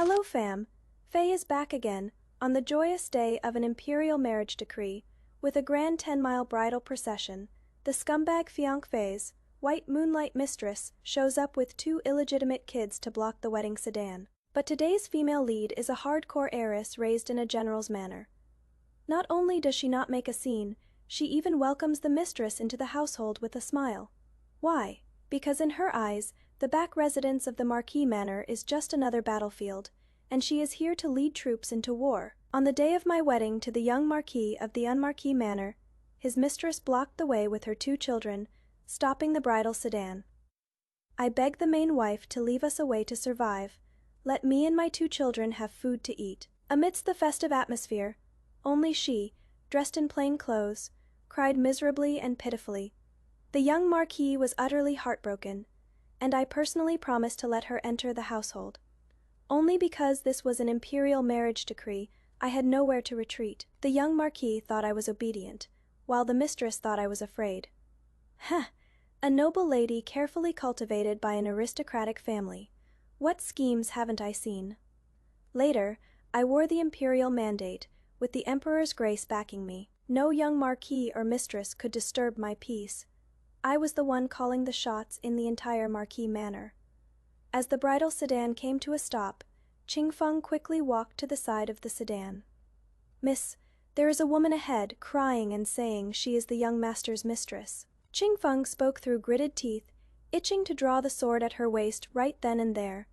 Hello fam, Faye is back again, on the joyous day of an imperial marriage decree, with a grand 10-mile bridal procession. The scumbag fiancée, white moonlight mistress, shows up with 2 illegitimate kids to block the wedding sedan. But today's female lead is a hardcore heiress raised in a general's manner. Not only does she not make a scene, she even welcomes the mistress into the household with a smile. Why? Because in her eyes, the back residence of the Marquis Manor is just another battlefield, and she is here to lead troops into war. On the day of my wedding to the young Marquis of the Unmarquis Manor, his mistress blocked the way with her 2 children, stopping the bridal sedan. I begged the main wife to leave us a way to survive. Let me and my 2 children have food to eat. Amidst the festive atmosphere, only she, dressed in plain clothes, cried miserably and pitifully. The young Marquis was utterly heartbroken, and I personally promised to let her enter the household. Only because this was an imperial marriage decree, I had nowhere to retreat. The young Marquis thought I was obedient, while the mistress thought I was afraid. Heh! A noble lady carefully cultivated by an aristocratic family. What schemes haven't I seen? Later, I wore the imperial mandate, with the Emperor's grace backing me. No young Marquis or mistress could disturb my peace. I was the one calling the shots in the entire Marquis Manor. As the bridal sedan came to a stop, Qingfeng quickly walked to the side of the sedan. "Miss, there is a woman ahead, crying and saying she is the young master's mistress." Qingfeng spoke through gritted teeth, itching to draw the sword at her waist right then and there.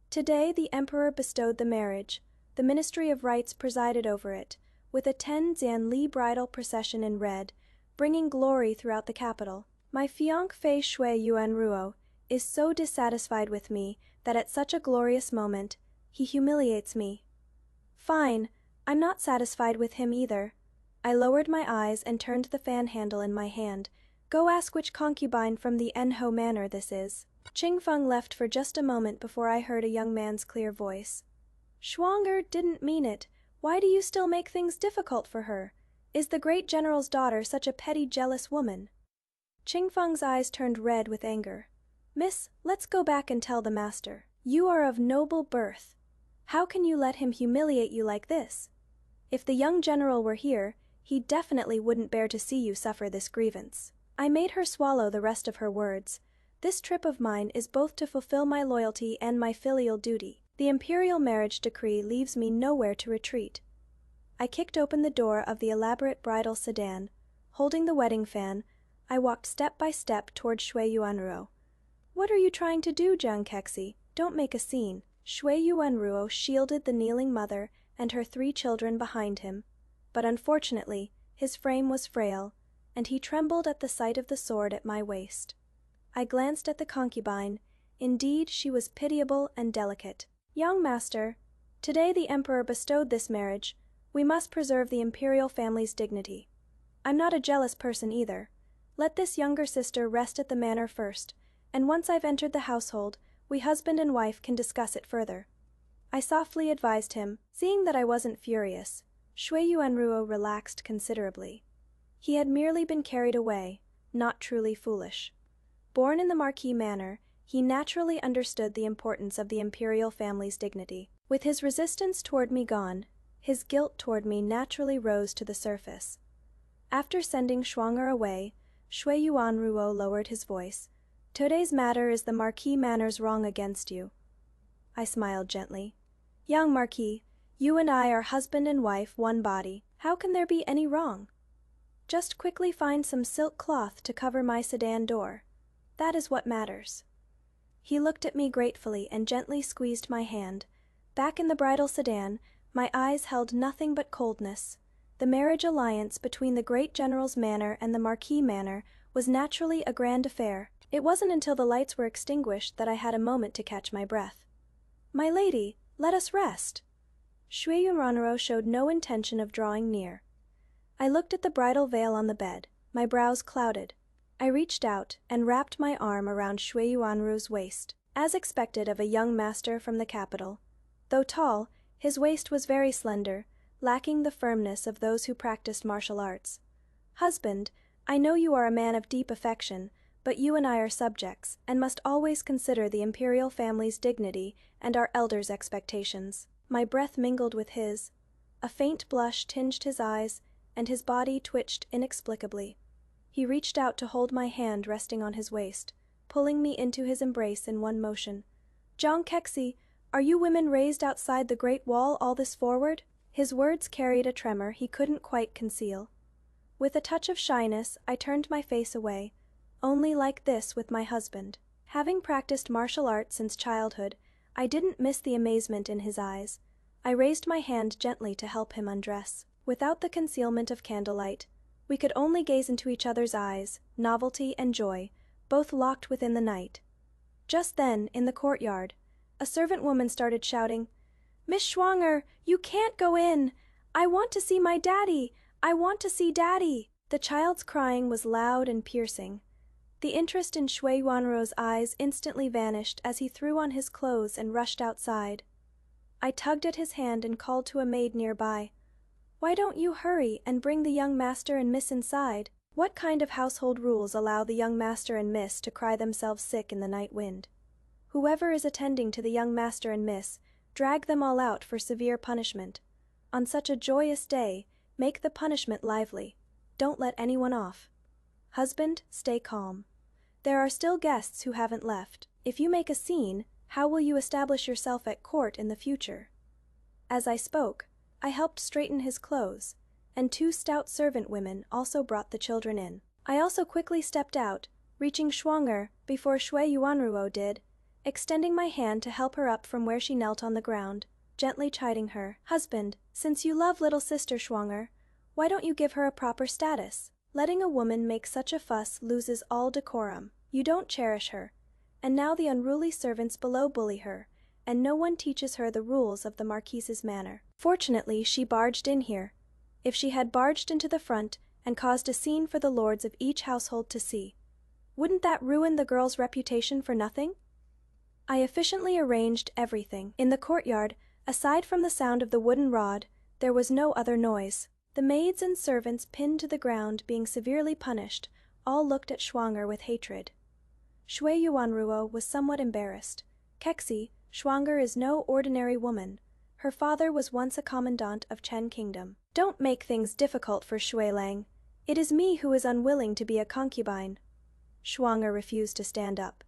Today the Emperor bestowed the marriage. The Ministry of Rites presided over it, with a 10 bridal procession in red, bringing glory throughout the capital. My fiancé Shui Yuanruo is so dissatisfied with me that at such a glorious moment, he humiliates me. Fine, I'm not satisfied with him either. I lowered my eyes and turned the fan handle in my hand. Go ask which concubine from the Enho Manor this is. Qingfeng left for just a moment before I heard a young man's clear voice. Schwanger didn't mean it. Why do you still make things difficult for her? Is the great general's daughter such a petty, jealous woman? Qingfeng's eyes turned red with anger. Miss, let's go back and tell the master. You are of noble birth. How can you let him humiliate you like this? If the young general were here, he definitely wouldn't bear to see you suffer this grievance. I made her swallow the rest of her words. This trip of mine is both to fulfill my loyalty and my filial duty. The imperial marriage decree leaves me nowhere to retreat. I kicked open the door of the elaborate bridal sedan. Holding the wedding fan, I walked step by step toward Shui Yuanruo. What are you trying to do, Jiang Kexi? Don't make a scene. Shui Yuanruo shielded the kneeling mother and her 3 children behind him, but unfortunately, his frame was frail, and he trembled at the sight of the sword at my waist. I glanced at the concubine. Indeed, she was pitiable and delicate. Young master, today the emperor bestowed this marriage. We must preserve the imperial family's dignity. I'm not a jealous person either. Let this younger sister rest at the manor first, and once I've entered the household, we husband and wife can discuss it further. I softly advised him. Seeing that I wasn't furious, Shui Yuanruo relaxed considerably. He had merely been carried away, not truly foolish. Born in the Marquis Manor, he naturally understood the importance of the imperial family's dignity. With his resistance toward me gone, his guilt toward me naturally rose to the surface. After sending Schwanger away, Shui Yuanruo lowered his voice. Today's matter is the Marquis Manor's wrong against you. I smiled gently. Young Marquis, you and I are husband and wife, one body. How can there be any wrong? Just quickly find some silk cloth to cover my sedan door. That is what matters. He looked at me gratefully and gently squeezed my hand. Back in the bridal sedan, my eyes held nothing but coldness. The marriage alliance between the great general's manor and the Marquis Manor was naturally a grand affair. It wasn't until the lights were extinguished that I had a moment to catch my breath. My lady, let us rest. Shui Yuanruo showed no intention of drawing near. I looked at the bridal veil on the bed, my brows clouded. I reached out and wrapped my arm around Shui Yuanruo's waist. As expected of a young master from the capital, though tall, his waist was very slender, lacking the firmness of those who practiced martial arts. Husband, I know you are a man of deep affection, but you and I are subjects, and must always consider the imperial family's dignity and our elders' expectations. My breath mingled with his. A faint blush tinged his eyes, and his body twitched inexplicably. He reached out to hold my hand resting on his waist, pulling me into his embrace in one motion. "Jong Kexi, are you women raised outside the Great Wall all this forward?" His words carried a tremor he couldn't quite conceal. With a touch of shyness, I turned my face away. Only like this with my husband. Having practiced martial arts since childhood, I didn't miss the amazement in his eyes. I raised my hand gently to help him undress. Without the concealment of candlelight, we could only gaze into each other's eyes, novelty and joy, both locked within the night. Just then, in the courtyard, a servant woman started shouting, "Miss Schwanger, you can't go in! I want to see my daddy! I want to see daddy!" The child's crying was loud and piercing. The interest in Shui Yuanruo's eyes instantly vanished as he threw on his clothes and rushed outside. I tugged at his hand and called to a maid nearby. "Why don't you hurry and bring the young master and miss inside?" What kind of household rules allow the young master and miss to cry themselves sick in the night wind? Whoever is attending to the young master and miss, drag them all out for severe punishment. On such a joyous day, make the punishment lively. Don't let anyone off. Husband, stay calm. There are still guests who haven't left. If you make a scene, how will you establish yourself at court in the future? As I spoke, I helped straighten his clothes, and 2 stout servant women also brought the children in. I also quickly stepped out, reaching Schwanger before Shui Yuanruo did, extending my hand to help her up from where she knelt on the ground, gently chiding her. "Husband, since you love little sister Schwanger, why don't you give her a proper status? Letting a woman make such a fuss loses all decorum. You don't cherish her, and now the unruly servants below bully her, and no one teaches her the rules of the Marquise's manner." Fortunately, she barged in here. If she had barged into the front and caused a scene for the lords of each household to see, wouldn't that ruin the girl's reputation for nothing? I efficiently arranged everything. In the courtyard, aside from the sound of the wooden rod, there was no other noise. The maids and servants pinned to the ground being severely punished, all looked at Schwanger with hatred. Shui Yuanruo was somewhat embarrassed. "Kexi, Schwanger is no ordinary woman. Her father was once a commandant of Chen Kingdom. Don't make things difficult for Shui Lang. It is me who is unwilling to be a concubine." Schwanger refused to stand up.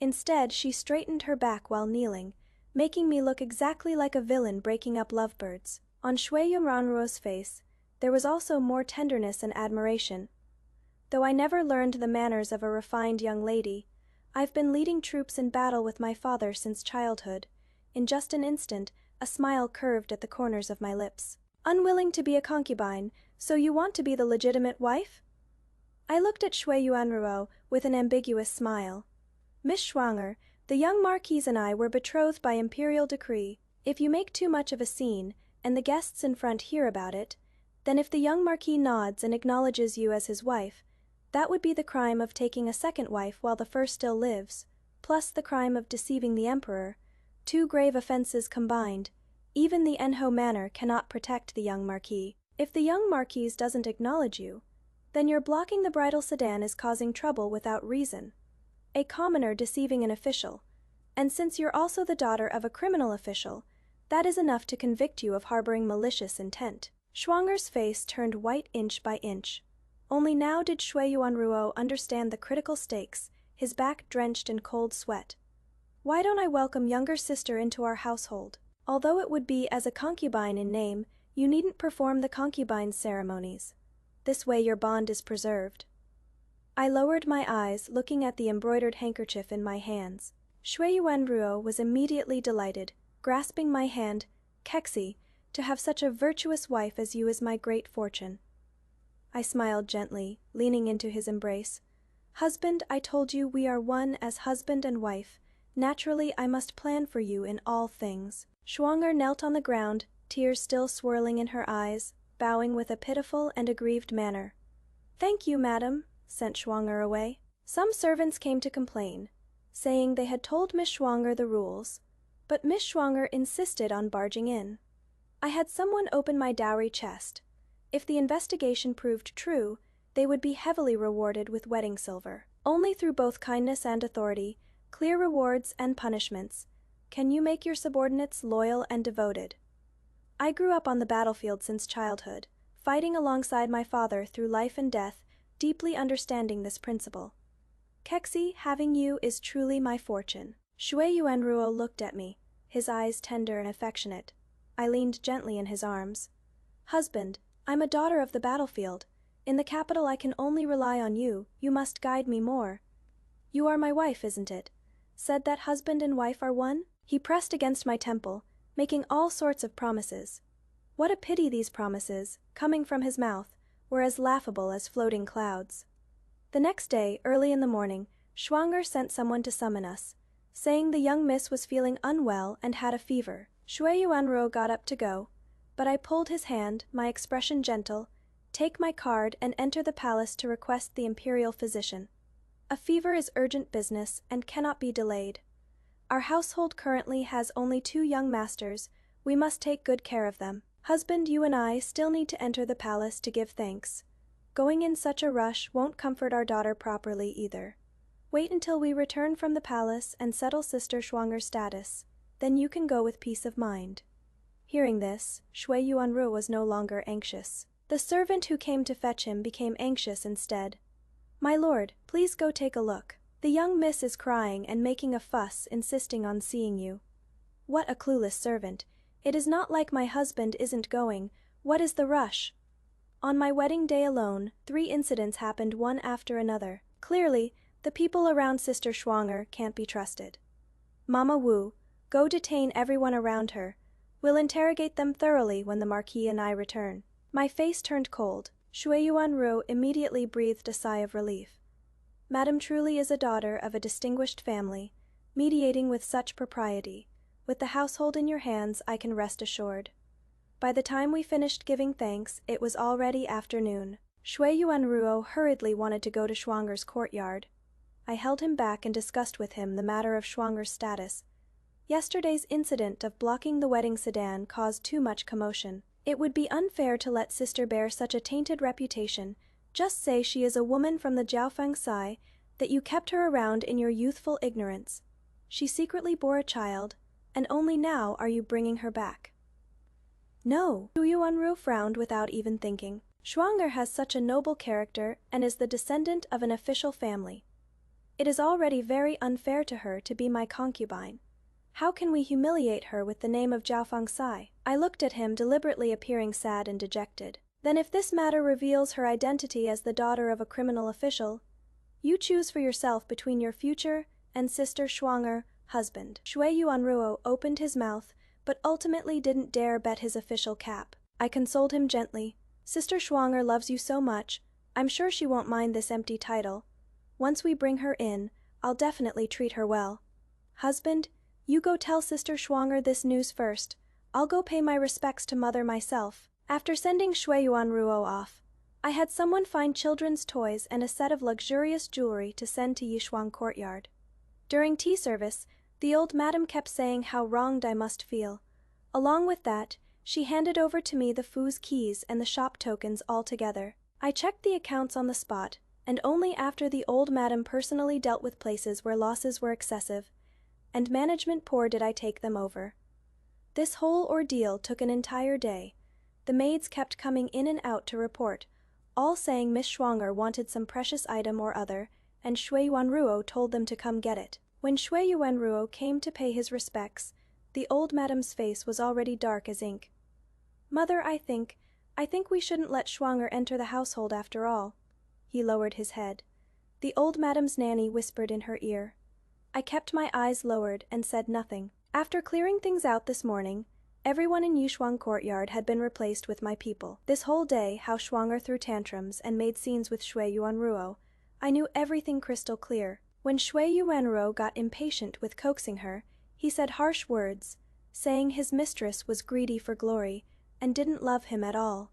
Instead, she straightened her back while kneeling, making me look exactly like a villain breaking up lovebirds. On Shui Yuanruo's face, there was also more tenderness and admiration. "Though I never learned the manners of a refined young lady, I've been leading troops in battle with my father since childhood." In just an instant, a smile curved at the corners of my lips. "Unwilling to be a concubine, so you want to be the legitimate wife?" I looked at Shui Yuanruo with an ambiguous smile. "Miss Schwanger, the young Marquise and I were betrothed by imperial decree. If you make too much of a scene, and the guests in front hear about it, then if the young Marquis nods and acknowledges you as his wife, that would be the crime of taking a second wife while the first still lives, plus the crime of deceiving the emperor, 2 grave offenses combined. Even the Enho manor cannot protect the young Marquis. If the young Marquise doesn't acknowledge you, then your blocking the bridal sedan is causing trouble without reason. A commoner deceiving an official, and since you're also the daughter of a criminal official, that is enough to convict you of harboring malicious intent." Schwanger's face turned white inch by inch. Only now did Shui Yuanruo understand the critical stakes, his back drenched in cold sweat. "Why don't I welcome younger sister into our household? Although it would be as a concubine in name, you needn't perform the concubine's ceremonies. This way your bond is preserved." I lowered my eyes, looking at the embroidered handkerchief in my hands. Shui Yuanruo was immediately delighted, grasping my hand. "Kexi, to have such a virtuous wife as you is my great fortune." I smiled gently, leaning into his embrace. "Husband, I told you we are one as husband and wife. Naturally, I must plan for you in all things." Schwanger knelt on the ground, tears still swirling in her eyes, bowing with a pitiful and aggrieved manner. "Thank you, madam," sent Schwanger away. Some servants came to complain, saying they had told Miss Schwanger the rules, but Miss Schwanger insisted on barging in. I had someone open my dowry chest. If the investigation proved true, they would be heavily rewarded with wedding silver. Only through both kindness and authority, clear rewards and punishments, can you make your subordinates loyal and devoted. I grew up on the battlefield since childhood, fighting alongside my father through life and death, deeply understanding this principle. Kexi, having you is truly my fortune. Shui Yuanruo looked at me, his eyes tender and affectionate. I leaned gently in his arms. Husband, I'm a daughter of the battlefield. In the capital I can only rely on you, you must guide me more. You are my wife, isn't it? Said that husband and wife are one? He pressed against my temple, making all sorts of promises. What a pity these promises, coming from his mouth, were as laughable as floating clouds. The next day, early in the morning, Schwanger sent someone to summon us, saying the young miss was feeling unwell and had a fever. Shui Yuanruo got up to go, but I pulled his hand, my expression gentle, take my card and enter the palace to request the imperial physician. A fever is urgent business and cannot be delayed. Our household currently has only 2 young masters, we must take good care of them. Husband, you and I still need to enter the palace to give thanks. Going in such a rush won't comfort our daughter properly either. Wait until we return from the palace and settle Sister Schwanger's status, then you can go with peace of mind. Hearing this, Shui Yuanru was no longer anxious. The servant who came to fetch him became anxious instead. My lord, please go take a look. The young miss is crying and making a fuss, insisting on seeing you. What a clueless servant. It is not like my husband isn't going. What is the rush? On my wedding day alone, 3 incidents happened one after another. Clearly, the people around Sister Schwanger can't be trusted. Mama Wu, go detain everyone around her. We'll interrogate them thoroughly when the Marquis and I return. My face turned cold. Shui Yuanru immediately breathed a sigh of relief. Madam truly is a daughter of a distinguished family, mediating with such propriety. With the household in your hands, I can rest assured. By the time we finished giving thanks, it was already afternoon. Shui Yuanruo hurriedly wanted to go to Schwanger's courtyard. I held him back and discussed with him the matter of Schwanger's status. Yesterday's incident of blocking the wedding sedan caused too much commotion. It would be unfair to let sister bear such a tainted reputation. Just say she is a woman from the Jiaofeng Sai, that you kept her around in your youthful ignorance. She secretly bore a child, and only now are you bringing her back. No, Shui Yuanru frowned without even thinking. Schwanger has such a noble character and is the descendant of an official family. It is already very unfair to her to be my concubine. How can we humiliate her with the name of Jiaofeng Sai? I looked at him, deliberately appearing sad and dejected. Then if this matter reveals her identity as the daughter of a criminal official, you choose for yourself between your future and Sister Schwanger, husband. Shui Yuanruo opened his mouth, but ultimately didn't dare bet his official cap. I consoled him gently. Sister Schwanger loves you so much, I'm sure she won't mind this empty title. Once we bring her in, I'll definitely treat her well. Husband, you go tell Sister Schwanger this news first. I'll go pay my respects to Mother myself. After sending Shui Yuanruo off, I had someone find children's toys and a set of luxurious jewelry to send to Yishuang courtyard. During tea service, the old madam kept saying how wronged I must feel. Along with that, she handed over to me the Fu's keys and the shop tokens all together. I checked the accounts on the spot, and only after the old madam personally dealt with places where losses were excessive, and management poor, did I take them over. This whole ordeal took an entire day. The maids kept coming in and out to report, all saying Miss Schwanger wanted some precious item or other, and Shui Yuanruo told them to come get it. When Shui Yuanruo came to pay his respects, the old madam's face was already dark as ink. Mother, I think we shouldn't let Schwanger enter the household after all. He lowered his head. The old madam's nanny whispered in her ear. I kept my eyes lowered and said nothing. After clearing things out this morning, everyone in Yishuang courtyard had been replaced with my people. This whole day, how Schwanger threw tantrums and made scenes with Shui Yuanruo, I knew everything crystal clear. When Shui Yuanruo got impatient with coaxing her, he said harsh words, saying his mistress was greedy for glory and didn't love him at all.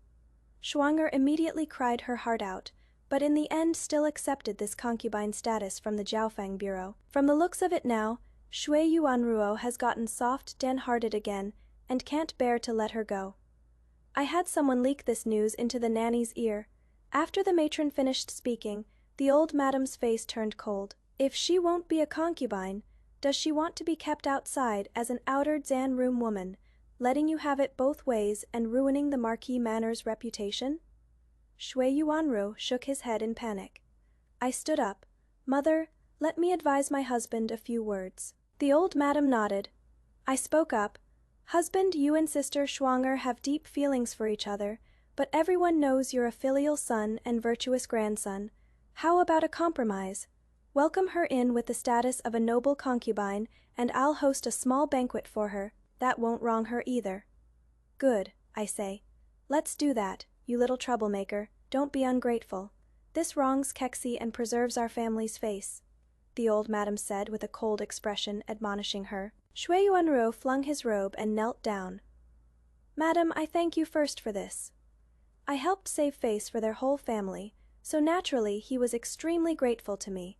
Schwanger immediately cried her heart out, but in the end still accepted this concubine status from the Jiaofeng Bureau. From the looks of it now, Shui Yuanruo has gotten soft, den-hearted again and can't bear to let her go. I had someone leak this news into the nanny's ear. After the matron finished speaking, The old madam's face turned cold. If she won't be a concubine, does she want to be kept outside as an outer Zan room woman, letting you have it both ways and ruining the Marquis Manor's reputation? Shui Yuanru shook his head in panic. I stood up. Mother, let me advise my husband a few words. The old madam nodded. I spoke up. Husband, you and sister Schwanger have deep feelings for each other, but everyone knows you're a filial son and virtuous grandson. How about a compromise? Welcome her in with the status of a noble concubine, and I'll host a small banquet for her. That won't wrong her either. Good, I say. Let's do that, you little troublemaker. Don't be ungrateful. This wrongs Kexi and preserves our family's face, the old madam said with a cold expression, admonishing her. Shui Yuanruo flung his robe and knelt down. Madam, I thank you first for this. I helped save face for their whole family, so naturally he was extremely grateful to me.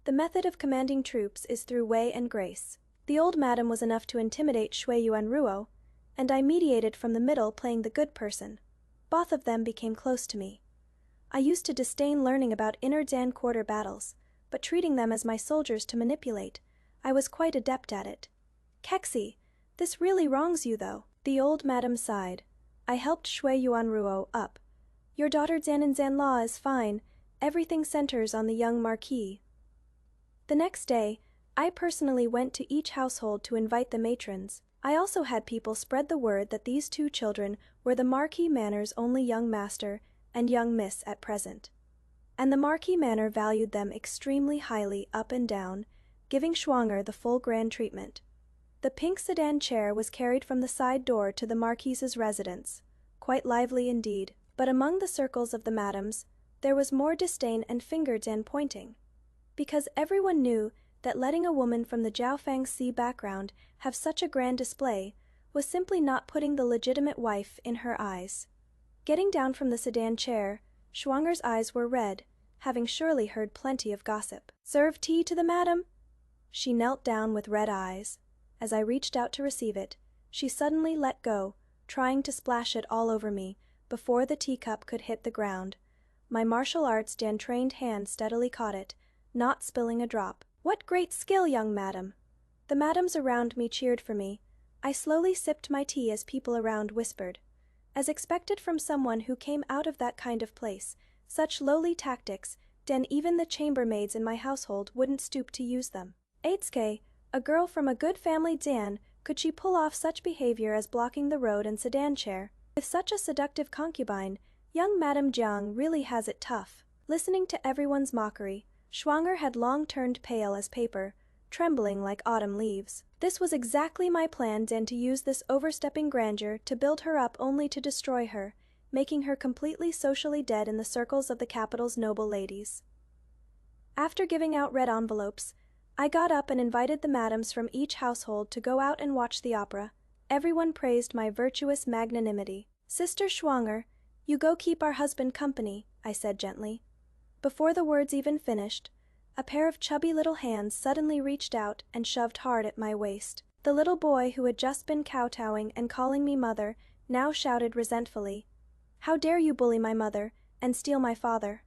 The method of commanding troops is through way and grace. The old madam was enough to intimidate Shui Yuanruo, and I mediated from the middle, playing the good person. Both of them became close to me. I used to disdain learning about inner Dan quarter battles, but treating them as my soldiers to manipulate, I was quite adept at it. Kexi, this really wrongs you though. The old madam sighed. I helped Shui Yuanruo up. Your daughter Zan is fine. Everything centers on the young Marquis. The next day, I personally went to each household to invite the matrons. I also had people spread the word that these two children were the Marquis Manor's only young master and young miss at present. And the Marquis Manor valued them extremely highly up and down, giving Schwanger the full grand treatment. The pink sedan chair was carried from the side door to the Marquis's residence, quite lively indeed, but among the circles of the madams, there was more disdain and finger-pointing. Because everyone knew that letting a woman from the Jiaofang Sea background have such a grand display was simply not putting the legitimate wife in her eyes. Getting down from the sedan chair, Schwanger's eyes were red, having surely heard plenty of gossip. Serve tea to the madam? She knelt down with red eyes. As I reached out to receive it, she suddenly let go, trying to splash it all over me before the teacup could hit the ground. My martial arts trained hand steadily caught it, not spilling a drop. What great skill, young madam! The madams around me cheered for me. I slowly sipped my tea as people around whispered. As expected from someone who came out of that kind of place, such lowly tactics, even the chambermaids in my household wouldn't stoop to use them. Eitsuke, a girl from a good family could she pull off such behavior as blocking the road and sedan chair? With such a seductive concubine, young Madame Jiang really has it tough. Listening to everyone's mockery, Schwanger had long turned pale as paper, trembling like autumn leaves. This was exactly my plan, to use this overstepping grandeur to build her up only to destroy her, making her completely socially dead in the circles of the capital's noble ladies. After giving out red envelopes, I got up and invited the madams from each household to go out and watch the opera. Everyone praised my virtuous magnanimity. Sister Schwanger, you go keep our husband company, I said gently. Before the words even finished, a pair of chubby little hands suddenly reached out and shoved hard at my waist. The little boy who had just been kowtowing and calling me mother now shouted resentfully, "How dare you bully my mother and steal my father?"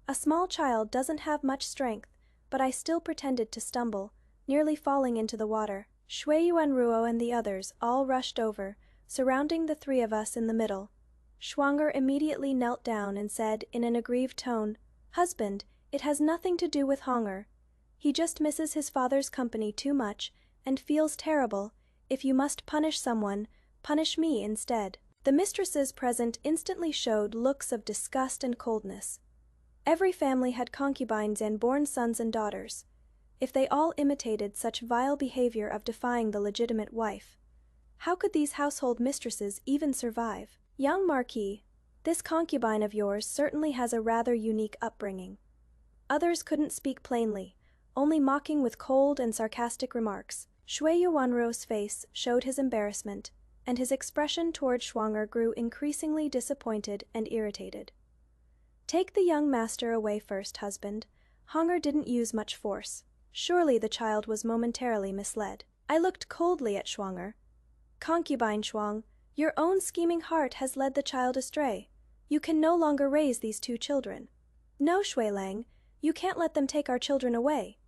A small child doesn't have much strength, but I still pretended to stumble, nearly falling into the water. Shui Yuanruo and the others all rushed over, surrounding the three of us in the middle. Schwanger immediately knelt down and said in an aggrieved tone, "Husband, it has nothing to do with hunger. He just misses his father's company too much and feels terrible. If you must punish someone, punish me instead." The mistresses present instantly showed looks of disgust and coldness. Every family had concubines and born sons and daughters. If they all imitated such vile behavior of defying the legitimate wife, how could these household mistresses even survive? Young Marquis, this concubine of yours certainly has a rather unique upbringing. Others couldn't speak plainly, only mocking with cold and sarcastic remarks. Shui Yuanruo's face showed his embarrassment, and his expression toward Schwanger grew increasingly disappointed and irritated. Take the young master away first, husband. Hunger didn't use much force. Surely the child was momentarily misled. I looked coldly at Schwanger. Concubine Schwang, your own scheming heart has led the child astray. You can no longer raise these two children. No, Shui Lang, You can't let them take our children away.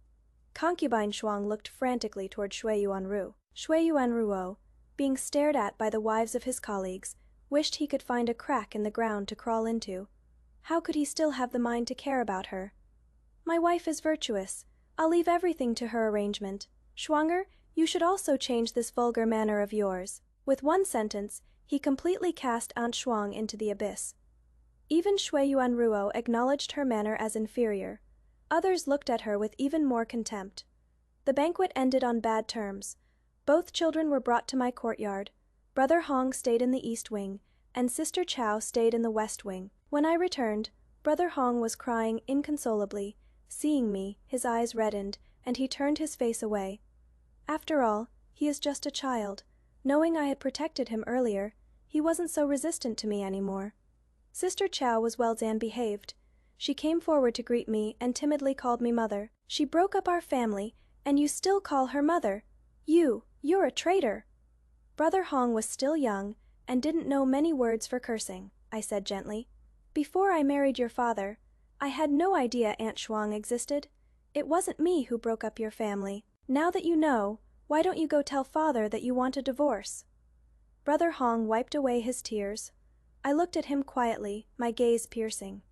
Concubine Shuang looked frantically toward Shui Yuanru. Shui Yuanruo, being stared at by the wives of his colleagues, wished he could find a crack in the ground to crawl into. How could he still have the mind to care about her? My wife is virtuous. I'll leave everything to her arrangement. Schwanger, you should also change this vulgar manner of yours. With one sentence, he completely cast Aunt Shuang into the abyss. Even Shui Yuanruo acknowledged her manner as inferior. Others looked at her with even more contempt. The banquet ended on bad terms. Both children were brought to my courtyard. Brother Hong stayed in the east wing, and Sister Chow stayed in the west wing. When I returned, Brother Hong was crying inconsolably. Seeing me, his eyes reddened, and he turned his face away. After all, he is just a child. Knowing I had protected him earlier, he wasn't so resistant to me anymore. Sister Chow was well behaved. She came forward to greet me and timidly called me mother. She broke up our family, and you still call her mother. You're a traitor. Brother Hong was still young and didn't know many words for cursing, I said gently. Before I married your father, I had no idea Aunt Shuang existed. It wasn't me who broke up your family. Now that you know, why don't you go tell father that you want a divorce? Brother Hong wiped away his tears. I looked at him quietly, my gaze piercing.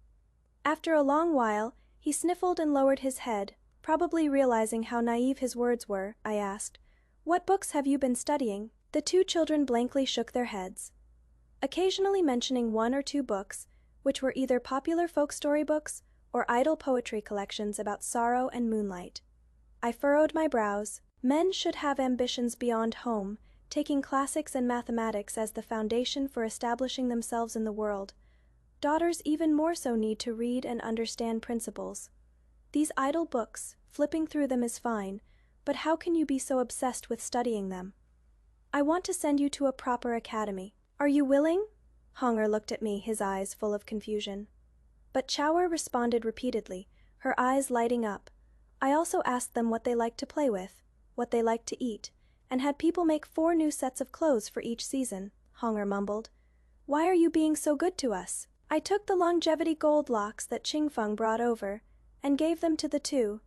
After a long while, he sniffled and lowered his head, probably realizing how naive his words were. I asked, "What books have you been studying?" The two children blankly shook their heads, occasionally mentioning one or two books, which were either popular folk story books or idle poetry collections about sorrow and moonlight. I furrowed my brows. Men should have ambitions beyond home, taking classics and mathematics as the foundation for establishing themselves in the world. Daughters even more so need to read and understand principles. These idle books, flipping through them is fine, but how can you be so obsessed with studying them? I want to send you to a proper academy. Are you willing? Honger looked at me, his eyes full of confusion. But Chower responded repeatedly, her eyes lighting up. I also asked them what they liked to play with, what they liked to eat, and had people make 4 new sets of clothes for each season. Honger mumbled. Why are you being so good to us? I took the longevity gold locks that Qingfeng brought over, and gave them to the two.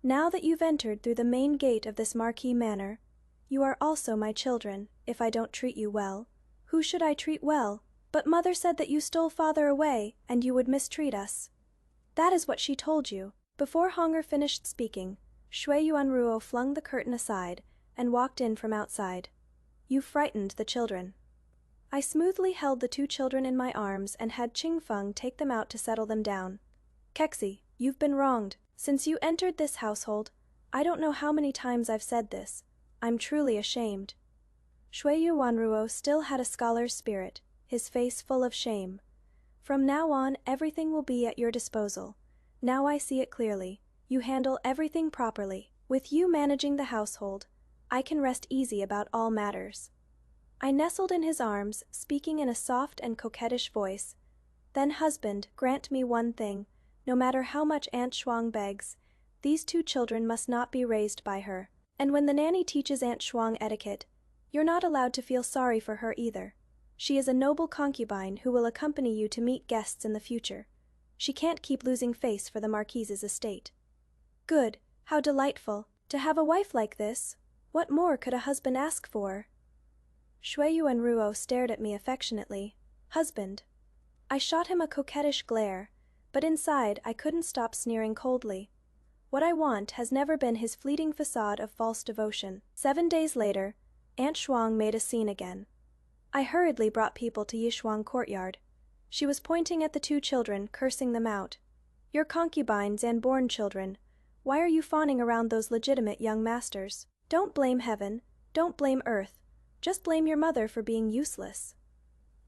Now that you've entered through the main gate of this marquee manor, you are also my children, if I don't treat you well. Who should I treat well? But mother said that you stole father away, and you would mistreat us. That is what she told you. Before Honger finished speaking, Shui Yuanruo flung the curtain aside and walked in from outside. You frightened the children. I smoothly held the 2 children in my arms and had Qingfeng take them out to settle them down. Kexi, you've been wronged. Since you entered this household, I don't know how many times I've said this. I'm truly ashamed. Shui Yuanruo still had a scholar's spirit, his face full of shame. From now on, everything will be at your disposal. Now I see it clearly. You handle everything properly. With you managing the household, I can rest easy about all matters. I nestled in his arms, speaking in a soft and coquettish voice. Then, husband, grant me one thing. No matter how much Aunt Shuang begs, these 2 children must not be raised by her. And when the nanny teaches Aunt Shuang etiquette, you're not allowed to feel sorry for her either. She is a noble concubine who will accompany you to meet guests in the future. She can't keep losing face for the Marquise's estate. Good, how delightful. To have a wife like this, what more could a husband ask for? Shui Yuanruo stared at me affectionately. Husband. I shot him a coquettish glare, but inside I couldn't stop sneering coldly. What I want has never been his fleeting facade of false devotion. 7 days later, Aunt Shuang made a scene again. I hurriedly brought people to Yishuang courtyard. She was pointing at the 2 children, cursing them out. You're concubines and born children. Why are you fawning around those legitimate young masters? Don't blame heaven, don't blame earth, just blame your mother for being useless.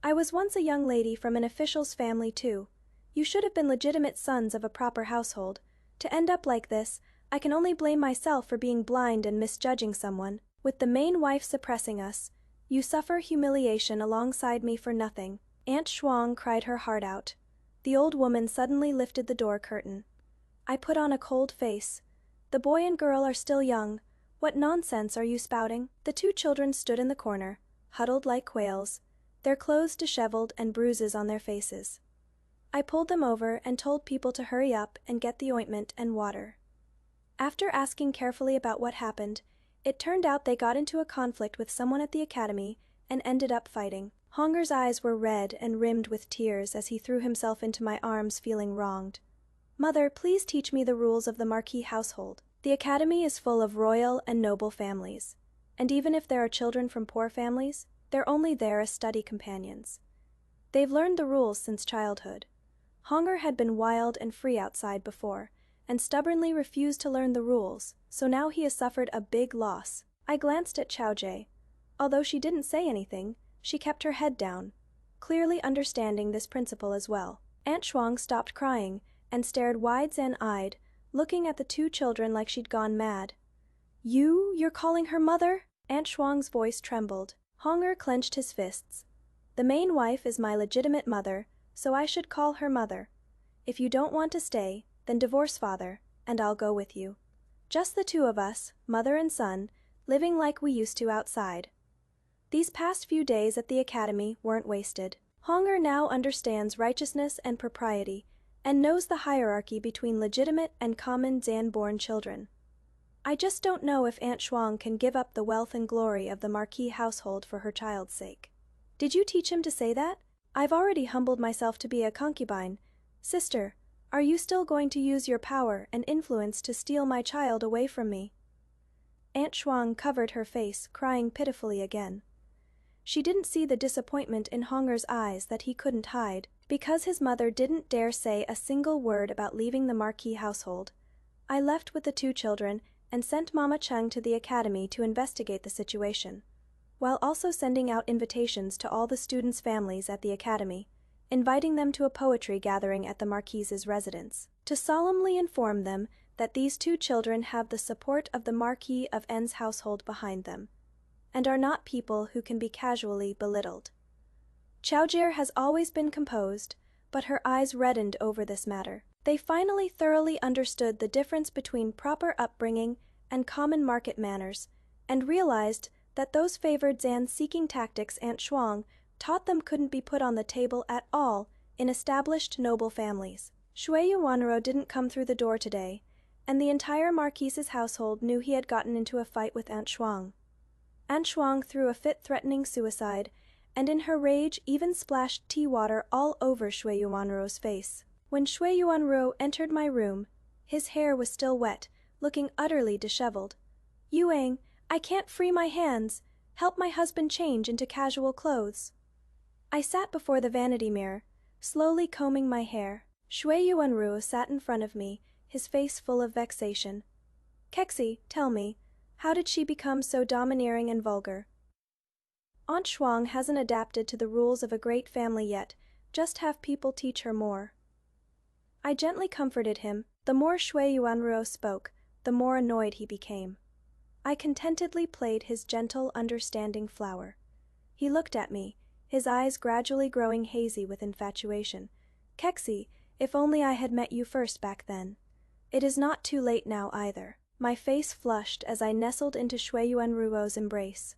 I was once a young lady from an official's family too. You should have been legitimate sons of a proper household. To end up like this, I can only blame myself for being blind and misjudging someone. With the main wife suppressing us, you suffer humiliation alongside me for nothing. Aunt Shuang cried her heart out. The old woman suddenly lifted the door curtain. I put on a cold face. The boy and girl are still young. What nonsense are you spouting? The 2 children stood in the corner, huddled like quails, their clothes disheveled and bruises on their faces. I pulled them over and told people to hurry up and get the ointment and water. After asking carefully about what happened, it turned out they got into a conflict with someone at the academy and ended up fighting. Honger's eyes were red and rimmed with tears as he threw himself into my arms feeling wronged. Mother, please teach me the rules of the Marquis household. The academy is full of royal and noble families, and even if there are children from poor families, they're only there as study companions. They've learned the rules since childhood. Honger had been wild and free outside before, and stubbornly refused to learn the rules, so now he has suffered a big loss. I glanced at Xiaojie. Although she didn't say anything, she kept her head down, clearly understanding this principle as well. Aunt Shuang stopped crying and stared wide-eyed, looking at the two children like she'd gone mad. You're calling her mother? Aunt Shuang's voice trembled. Honger clenched his fists. The main wife is my legitimate mother, so I should call her mother. If you don't want to stay, then divorce father, and I'll go with you. Just the two of us, mother and son, living like we used to outside. These past few days at the academy weren't wasted. Honger now understands righteousness and propriety, and knows the hierarchy between legitimate and common Zan-born children. I just don't know if Aunt Shuang can give up the wealth and glory of the Marquis household for her child's sake. Did you teach him to say that? I've already humbled myself to be a concubine. Sister, are you still going to use your power and influence to steal my child away from me? Aunt Shuang covered her face, crying pitifully again. She didn't see the disappointment in Honger's eyes that he couldn't hide. Because his mother didn't dare say a single word about leaving the Marquis household, I left with the two children and sent Mama Cheng to the academy to investigate the situation, while also sending out invitations to all the students' families at the academy, inviting them to a poetry gathering at the Marquis's residence, to solemnly inform them that these two children have the support of the Marquis of N's household behind them, and are not people who can be casually belittled. Xiaojie has always been composed, but her eyes reddened over this matter. They finally thoroughly understood the difference between proper upbringing and common market manners, and realized that those favored Zan-seeking tactics Aunt Shuang taught them couldn't be put on the table at all in established noble families. Shui Yuanro didn't come through the door today, and the entire Marquis's household knew he had gotten into a fight with Aunt Shuang. Aunt Shuang threw a fit threatening suicide, and in her rage even splashed tea water all over Shui Yuanro's face. When Shui Yuanro entered my room, his hair was still wet, looking utterly disheveled. Yuang, I can't free my hands. Help my husband change into casual clothes. I sat before the vanity mirror, slowly combing my hair. Shui Yuanro sat in front of me, his face full of vexation. Kexi, tell me, how did she become so domineering and vulgar? Aunt Shuang hasn't adapted to the rules of a great family yet, just have people teach her more. I gently comforted him. The more Shui Yuanro spoke, the more annoyed he became. I contentedly played his gentle, understanding flower. He looked at me, his eyes gradually growing hazy with infatuation. Kexi, if only I had met you first back then. It is not too late now either. My face flushed as I nestled into Shui Yuanruo's embrace.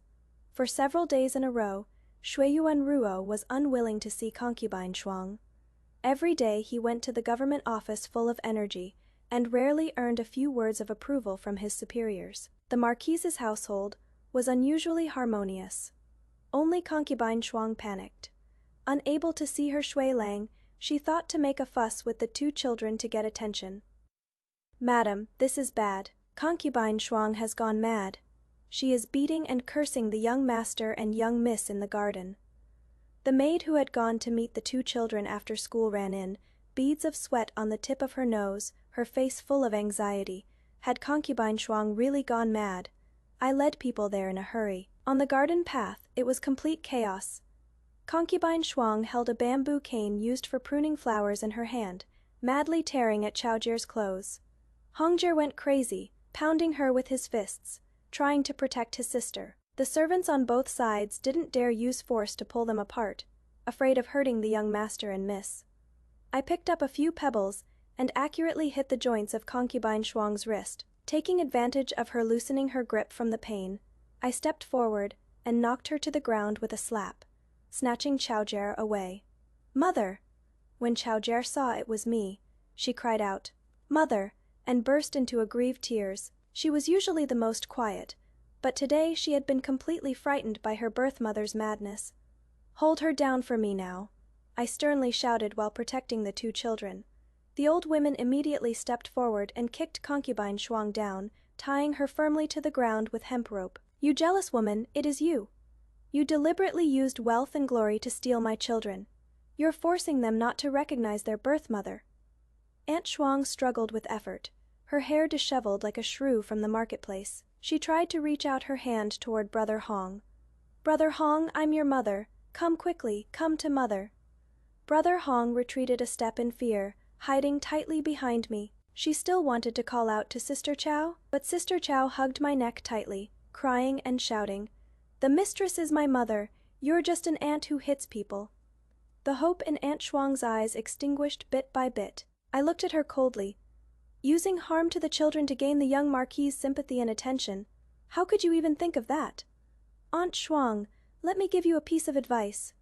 For several days in a row, Shui Yuanruo was unwilling to see concubine Shuang. Every day he went to the government office full of energy, and rarely earned a few words of approval from his superiors. The Marquis's household was unusually harmonious. Only concubine Shuang panicked. Unable to see her Shui Lang, she thought to make a fuss with the two children to get attention. Madam, this is bad. Concubine Shuang has gone mad. She is beating and cursing the young master and young miss in the garden. The maid who had gone to meet the two children after school ran in, beads of sweat on the tip of her nose, her face full of anxiety. Had concubine Shuang really gone mad? I led people there in a hurry. On the garden path, it was complete chaos. Concubine Shuang held a bamboo cane used for pruning flowers in her hand, madly tearing at Xiaojie's clothes. Hongjie went crazy, pounding her with his fists, trying to protect his sister. The servants on both sides didn't dare use force to pull them apart, afraid of hurting the young master and miss. I picked up a few pebbles and accurately hit the joints of concubine Shuang's wrist. Taking advantage of her loosening her grip from the pain, I stepped forward and knocked her to the ground with a slap, snatching Xiaojie away. Mother! When Chao Jie saw it was me, she cried out, "Mother," and burst into aggrieved tears. She was usually the most quiet, but today she had been completely frightened by her birth mother's madness. "Hold her down for me now," I sternly shouted while protecting the two children. The old women immediately stepped forward and kicked concubine Shuang down, tying her firmly to the ground with hemp rope. "You jealous woman, it is you. You deliberately used wealth and glory to steal my children. You're forcing them not to recognize their birth mother." Aunt Shuang struggled with effort, her hair disheveled like a shrew from the marketplace. She tried to reach out her hand toward Brother Hong. "Brother Hong, I'm your mother. Come quickly, come to mother." Brother Hong retreated a step in fear, hiding tightly behind me. She still wanted to call out to Sister Chow, but Sister Chow hugged my neck tightly, crying and shouting, "The mistress is my mother. You're just an aunt who hits people." The hope in Aunt Shuang's eyes extinguished bit by bit. I looked at her coldly. "Using harm to the children to gain the young Marquis's sympathy and attention. How could you even think of that? Aunt Shuang, let me give you a piece of advice.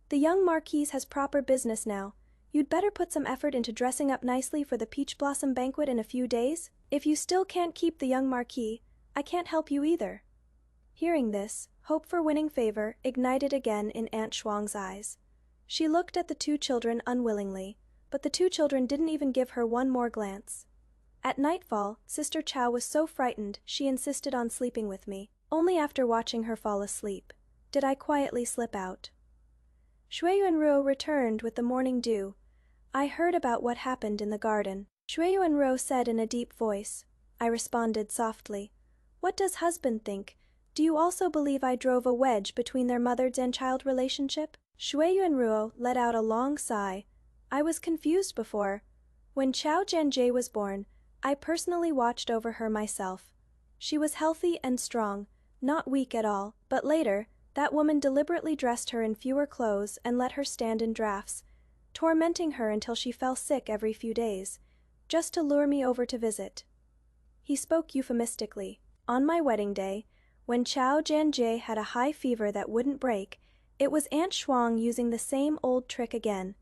The young Marquis has proper business now. You'd better put some effort into dressing up nicely for the peach blossom banquet in a few days. If you still can't keep the young Marquis, I can't help you either." Hearing this, hope for winning favor ignited again in Aunt Shuang's eyes. She looked at the two children unwillingly, but the two children didn't even give her one more glance. At nightfall, Sister Chow was so frightened she insisted on sleeping with me. Only after watching her fall asleep did I quietly slip out. Shui Yuanruo returned with the morning dew. I heard about what happened in the garden. Shui Yuanruo said in a deep voice. I responded softly, "What does husband think? Do you also believe I drove a wedge between their mother and child relationship?" Shui Yuanruo let out a long sigh. "I was confused before. When Chao Jianjie was born, I personally watched over her myself. She was healthy and strong, not weak at all, but later, that woman deliberately dressed her in fewer clothes and let her stand in drafts, tormenting her until she fell sick every few days, just to lure me over to visit." He spoke euphemistically. On my wedding day, when Chao Jianjie had a high fever that wouldn't break, it was Aunt Shuang using the same old trick again,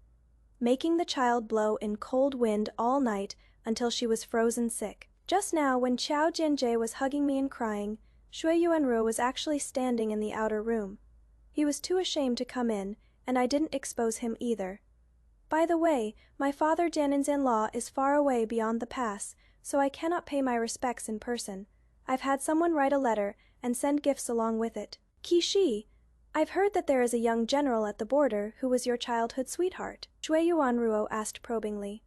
making the child blow in cold wind all night until she was frozen sick. Just now, when Chao Jianjie was hugging me and crying, Shui Yuanruo was actually standing in the outer room. He was too ashamed to come in, and I didn't expose him either. "By the way, my father Danin's-in-law is far away beyond the pass, so I cannot pay my respects in person. I've had someone write a letter and send gifts along with it. Kishi, I've heard that there is a young general at the border who was your childhood sweetheart." Shui Yuanruo asked probingly.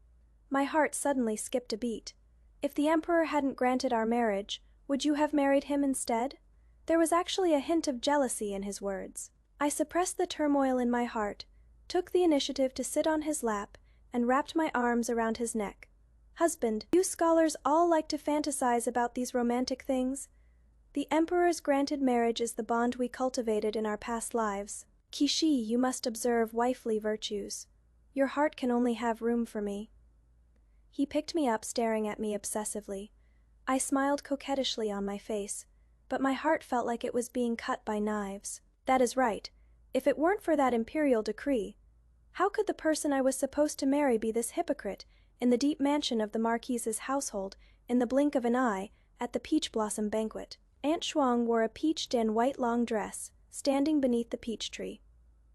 My heart suddenly skipped a beat. "If the emperor hadn't granted our marriage, would you have married him instead?" There was actually a hint of jealousy in his words. I suppressed the turmoil in my heart, took the initiative to sit on his lap, and wrapped my arms around his neck. "Husband, you scholars all like to fantasize about these romantic things. The emperor's granted marriage is the bond we cultivated in our past lives. Kishi, you must observe wifely virtues. Your heart can only have room for me." He picked me up, staring at me obsessively. I smiled coquettishly on my face, but my heart felt like it was being cut by knives. That is right. If it weren't for that imperial decree, how could the person I was supposed to marry be this hypocrite in the deep mansion of the Marquis's household, in the blink of an eye, at the peach blossom banquet? Aunt Shuang wore a peached and white long dress, standing beneath the peach tree.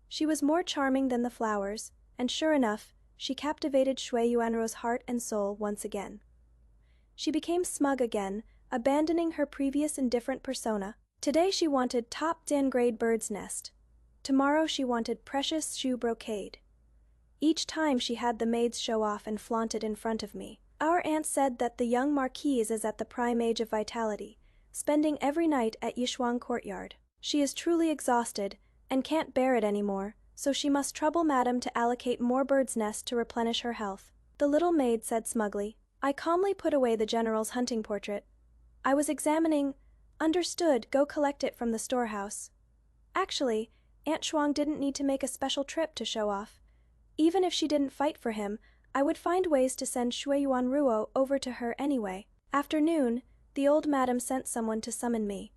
She was more charming than the flowers, and sure enough, she captivated Shui Yuanruo's heart and soul once again. She became smug again, abandoning her previous indifferent persona. Today she wanted top Dan-grade bird's nest. Tomorrow she wanted precious shoe brocade. Each time she had the maids show off and flaunt it in front of me. Our aunt said that the young Marquise is at the prime age of vitality, spending every night at Yishuang courtyard. She is truly exhausted and can't bear it anymore, so she must trouble Madame to allocate more bird's nests to replenish her health. The little maid said smugly. I calmly put away the general's hunting portrait. I was examining. Understood, go collect it from the storehouse. Actually, Aunt Shuang didn't need to make a special trip to show off. Even if she didn't fight for him, I would find ways to send Shui Yuanruo over to her anyway. After noon, the old madam sent someone to summon me.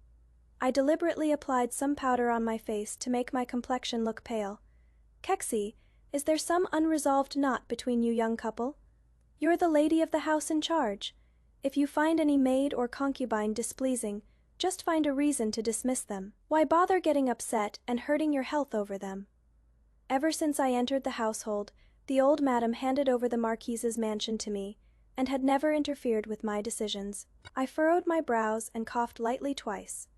I deliberately applied some powder on my face to make my complexion look pale. "Kexi, Is there some unresolved knot between you young couple? You're the lady of the house in charge. If you find any maid or concubine displeasing, just find a reason to dismiss them. Why bother getting upset and hurting your health over them? Ever since I entered the household, the old madam handed over the marquise's mansion to me, and had never interfered with my decisions. I furrowed my brows and coughed lightly twice.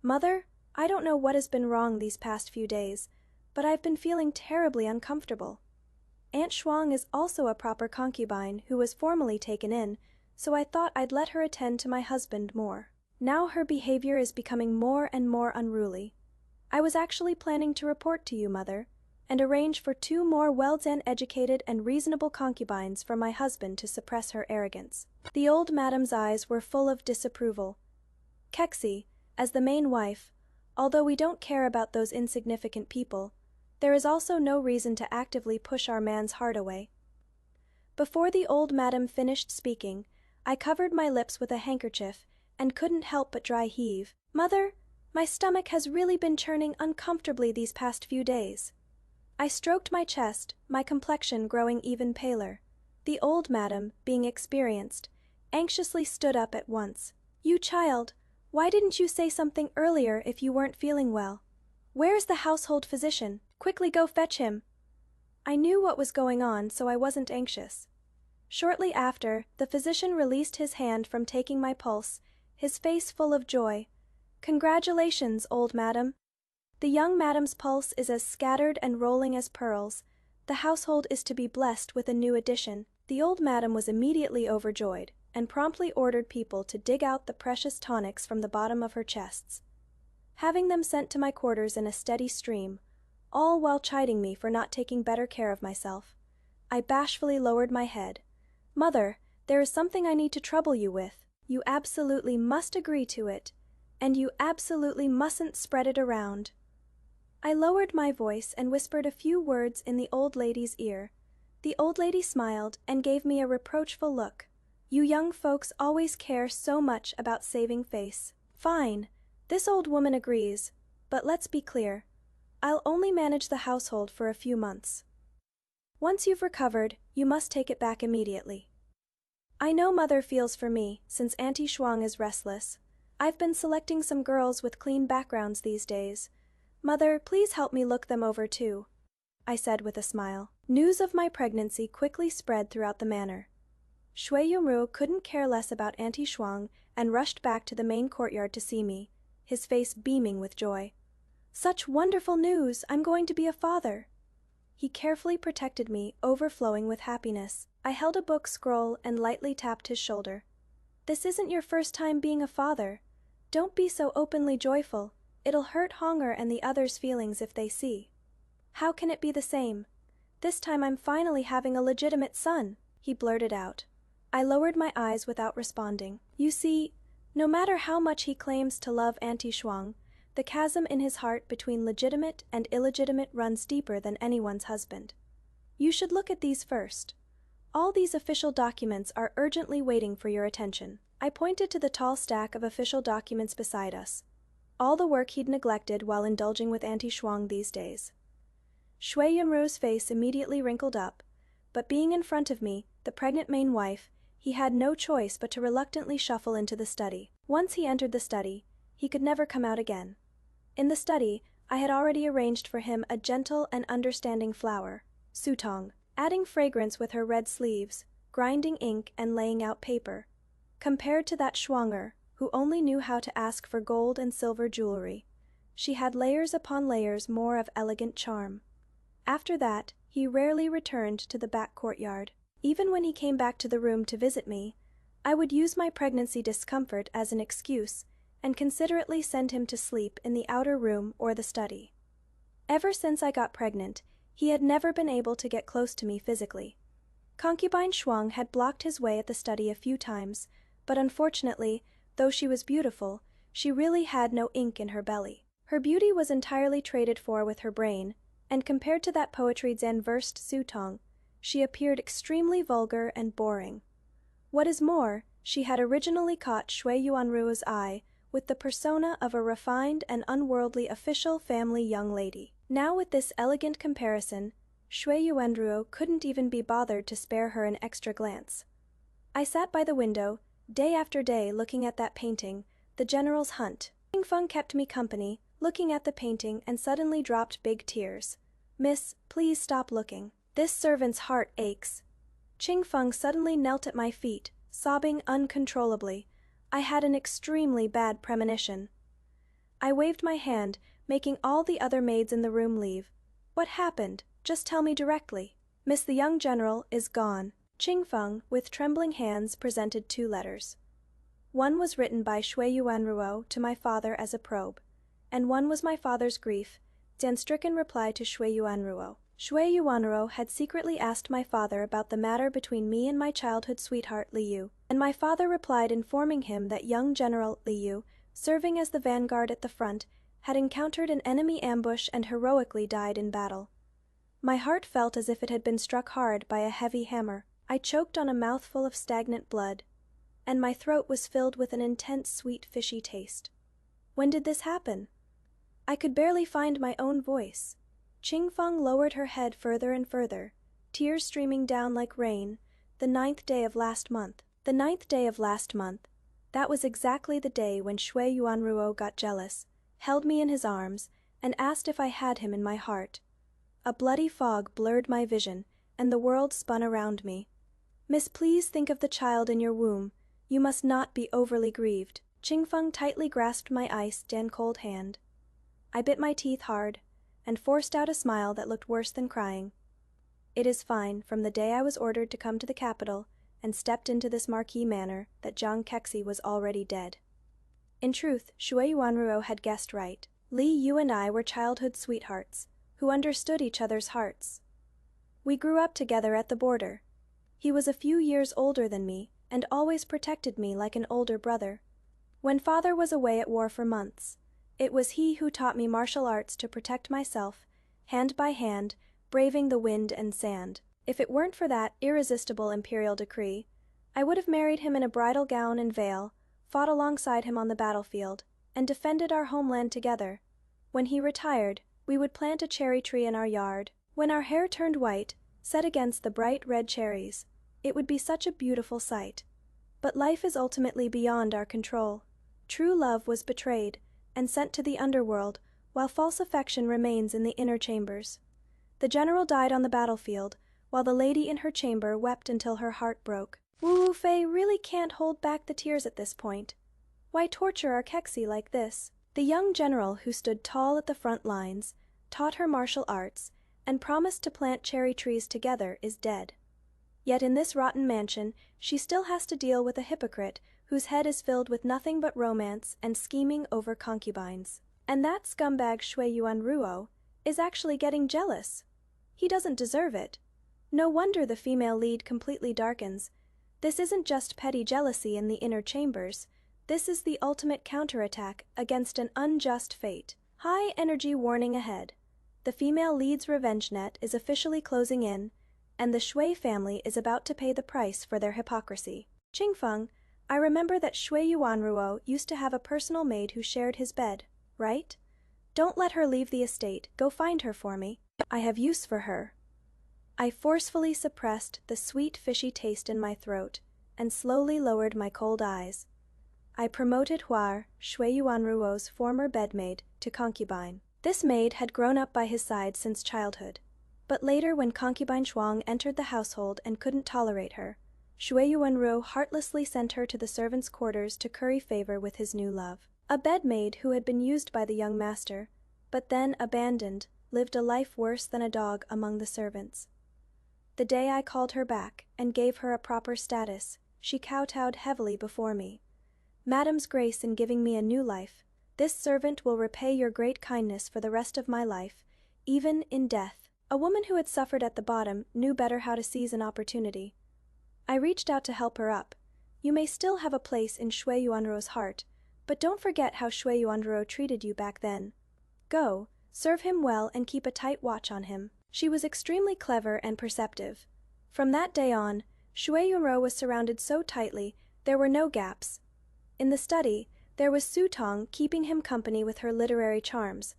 Mother, I don't know what has been wrong these past few days, but I've been feeling terribly uncomfortable. Aunt Shuang is also a proper concubine who was formally taken in, so I thought I'd let her attend to my husband more. Now her behavior is becoming more and more unruly. I was actually planning to report to you, Mother, and arrange for 2 more well-educated and reasonable concubines for my husband to suppress her arrogance. The old madam's eyes were full of disapproval. Kexi, as the main wife, although we don't care about those insignificant people, there is also no reason to actively push our man's heart away. Before the old madam finished speaking, I covered my lips with a handkerchief and couldn't help but dry heave. Mother, my stomach has really been churning uncomfortably these past few days. I stroked my chest, my complexion growing even paler. The old madam, being experienced, anxiously stood up at once. You child, why didn't you say something earlier if you weren't feeling well? Where's the household physician? Quickly go fetch him. I knew what was going on, so I wasn't anxious. Shortly after, the physician released his hand from taking my pulse, his face full of joy. Congratulations, old madam. The young madam's pulse is as scattered and rolling as pearls. The household is to be blessed with a new addition. The old madam was immediately overjoyed, and promptly ordered people to dig out the precious tonics from the bottom of her chests, having them sent to my quarters in a steady stream, all while chiding me for not taking better care of myself. I bashfully lowered my head. Mother, there is something I need to trouble you with. You absolutely must agree to it, and you absolutely mustn't spread it around. I lowered my voice and whispered a few words in the old lady's ear. The old lady smiled and gave me a reproachful look. You young folks always care so much about saving face. Fine, this old woman agrees, but let's be clear. I'll only manage the household for a few months. Once you've recovered, you must take it back immediately. I know Mother feels for me, since Auntie Shuang is restless. I've been selecting some girls with clean backgrounds these days. Mother, please help me look them over too, I said with a smile. News of my pregnancy quickly spread throughout the manor. Shui Yunru couldn't care less about Auntie Shuang and rushed back to the main courtyard to see me, his face beaming with joy. Such wonderful news! I'm going to be a father. He carefully protected me, overflowing with happiness. I held a book scroll and lightly tapped his shoulder. This isn't your first time being a father. Don't be so openly joyful. It'll hurt Honger and the others' feelings if they see. How can it be the same? This time I'm finally having a legitimate son, he blurted out. I lowered my eyes without responding. You see, no matter how much he claims to love Auntie Shuang, the chasm in his heart between legitimate and illegitimate runs deeper than anyone's husband. You should look at these first. All these official documents are urgently waiting for your attention. I pointed to the tall stack of official documents beside us. All the work he'd neglected while indulging with Auntie Shuang these days. Shui Yunru's face immediately wrinkled up, but being in front of me, the pregnant main wife, he had no choice but to reluctantly shuffle into the study. Once he entered the study, he could never come out again. In the study, I had already arranged for him a gentle and understanding flower, Sutong, adding fragrance with her red sleeves, grinding ink and laying out paper. Compared to that Shuanger, who only knew how to ask for gold and silver jewelry, she had layers upon layers more of elegant charm. After that, he rarely returned to the back courtyard. Even when he came back to the room to visit me, I would use my pregnancy discomfort as an excuse and considerately send him to sleep in the outer room or the study. Ever since I got pregnant, he had never been able to get close to me physically. Concubine Shuang had blocked his way at the study a few times, but unfortunately, though she was beautiful, she really had no ink in her belly. Her beauty was entirely traded for with her brain, and compared to that poetry Zan-versed Sutong, she appeared extremely vulgar and boring. What is more, she had originally caught Shui Yuanruo's eye with the persona of a refined and unworldly official family young lady. Now with this elegant comparison, Shui Yuanruo couldn't even be bothered to spare her an extra glance. I sat by the window, day after day looking at that painting, The General's Hunt. Qingfeng kept me company, looking at the painting and suddenly dropped big tears. "Miss, please stop looking. This servant's heart aches." Qingfeng suddenly knelt at my feet, sobbing uncontrollably. I had an extremely bad premonition. I waved my hand, making all the other maids in the room leave. "What happened? Just tell me directly." "Miss, the young general is gone." Qingfeng, with trembling hands, presented 2 letters. One was written by Shui Yuanruo to my father as a probe, and one was my father's grief, stricken reply to Shui Yuanruo. Shui Yuanruo had secretly asked my father about the matter between me and my childhood sweetheart Liu, and my father replied informing him that young General Liu, serving as the vanguard at the front, had encountered an enemy ambush and heroically died in battle. My heart felt as if it had been struck hard by a heavy hammer. I choked on a mouthful of stagnant blood, and my throat was filled with an intense sweet fishy taste. When did this happen? I could barely find my own voice. Qingfeng lowered her head further and further, tears streaming down like rain. "The 9th day of last month." The 9th day of last month. That was exactly the day when Shui Yuanruo got jealous, held me in his arms, and asked if I had him in my heart. A bloody fog blurred my vision, and the world spun around me. "Miss, please think of the child in your womb. You must not be overly grieved." Qingfeng tightly grasped my iced and cold hand. I bit my teeth hard, and forced out a smile that looked worse than crying. "It is fine. From the day I was ordered to come to the capital, and stepped into this marquee manor, that Jiang Kexi was already dead." In truth, Shui Yuanruo had guessed right. Li Yu and I were childhood sweethearts, who understood each other's hearts. We grew up together at the border. He was a few years older than me, and always protected me like an older brother. When father was away at war for months, it was he who taught me martial arts to protect myself, hand by hand, braving the wind and sand. If it weren't for that irresistible imperial decree, I would have married him in a bridal gown and veil, fought alongside him on the battlefield, and defended our homeland together. When he retired, we would plant a cherry tree in our yard. When our hair turned white, set against the bright red cherries, it would be such a beautiful sight. But life is ultimately beyond our control. True love was betrayed and sent to the underworld, while false affection remains in the inner chambers. The general died on the battlefield, while the lady in her chamber wept until her heart broke. Wu Fei really can't hold back the tears at this point. Why torture our Kexi like this? The young general who stood tall at the front lines, taught her martial arts, and promised to plant cherry trees together is dead. Yet in this rotten mansion, she still has to deal with a hypocrite whose head is filled with nothing but romance and scheming over concubines. And that scumbag Shui Yuanruo is actually getting jealous. He doesn't deserve it. No wonder the female lead completely darkens. This isn't just petty jealousy in the inner chambers. This is the ultimate counterattack against an unjust fate. High energy warning ahead. The female lead's revenge net is officially closing in, and the Shui family is about to pay the price for their hypocrisy. Qingfeng, I remember that Shui Yuanruo used to have a personal maid who shared his bed, right? Don't let her leave the estate. Go find her for me. I have use for her. I forcefully suppressed the sweet fishy taste in my throat and slowly lowered my cold eyes. I promoted Huar, Shui Yuanruo's former bedmaid, to concubine. This maid had grown up by his side since childhood. But later, when concubine Shuang entered the household and couldn't tolerate her, Shui Yuanruo heartlessly sent her to the servants' quarters to curry favor with his new love. A bedmaid who had been used by the young master, but then abandoned, lived a life worse than a dog among the servants. The day I called her back and gave her a proper status, she kowtowed heavily before me. "Madam's grace in giving me a new life. This servant will repay your great kindness for the rest of my life, even in death." A woman who had suffered at the bottom knew better how to seize an opportunity. I reached out to help her up. "You may still have a place in Shui Yuanruo's heart, but don't forget how Shui Yuanruo treated you back then. Go, serve him well and keep a tight watch on him." She was extremely clever and perceptive. From that day on, Shui Yuanruo was surrounded so tightly there were no gaps. In the study, there was Su Tong keeping him company with her literary charms.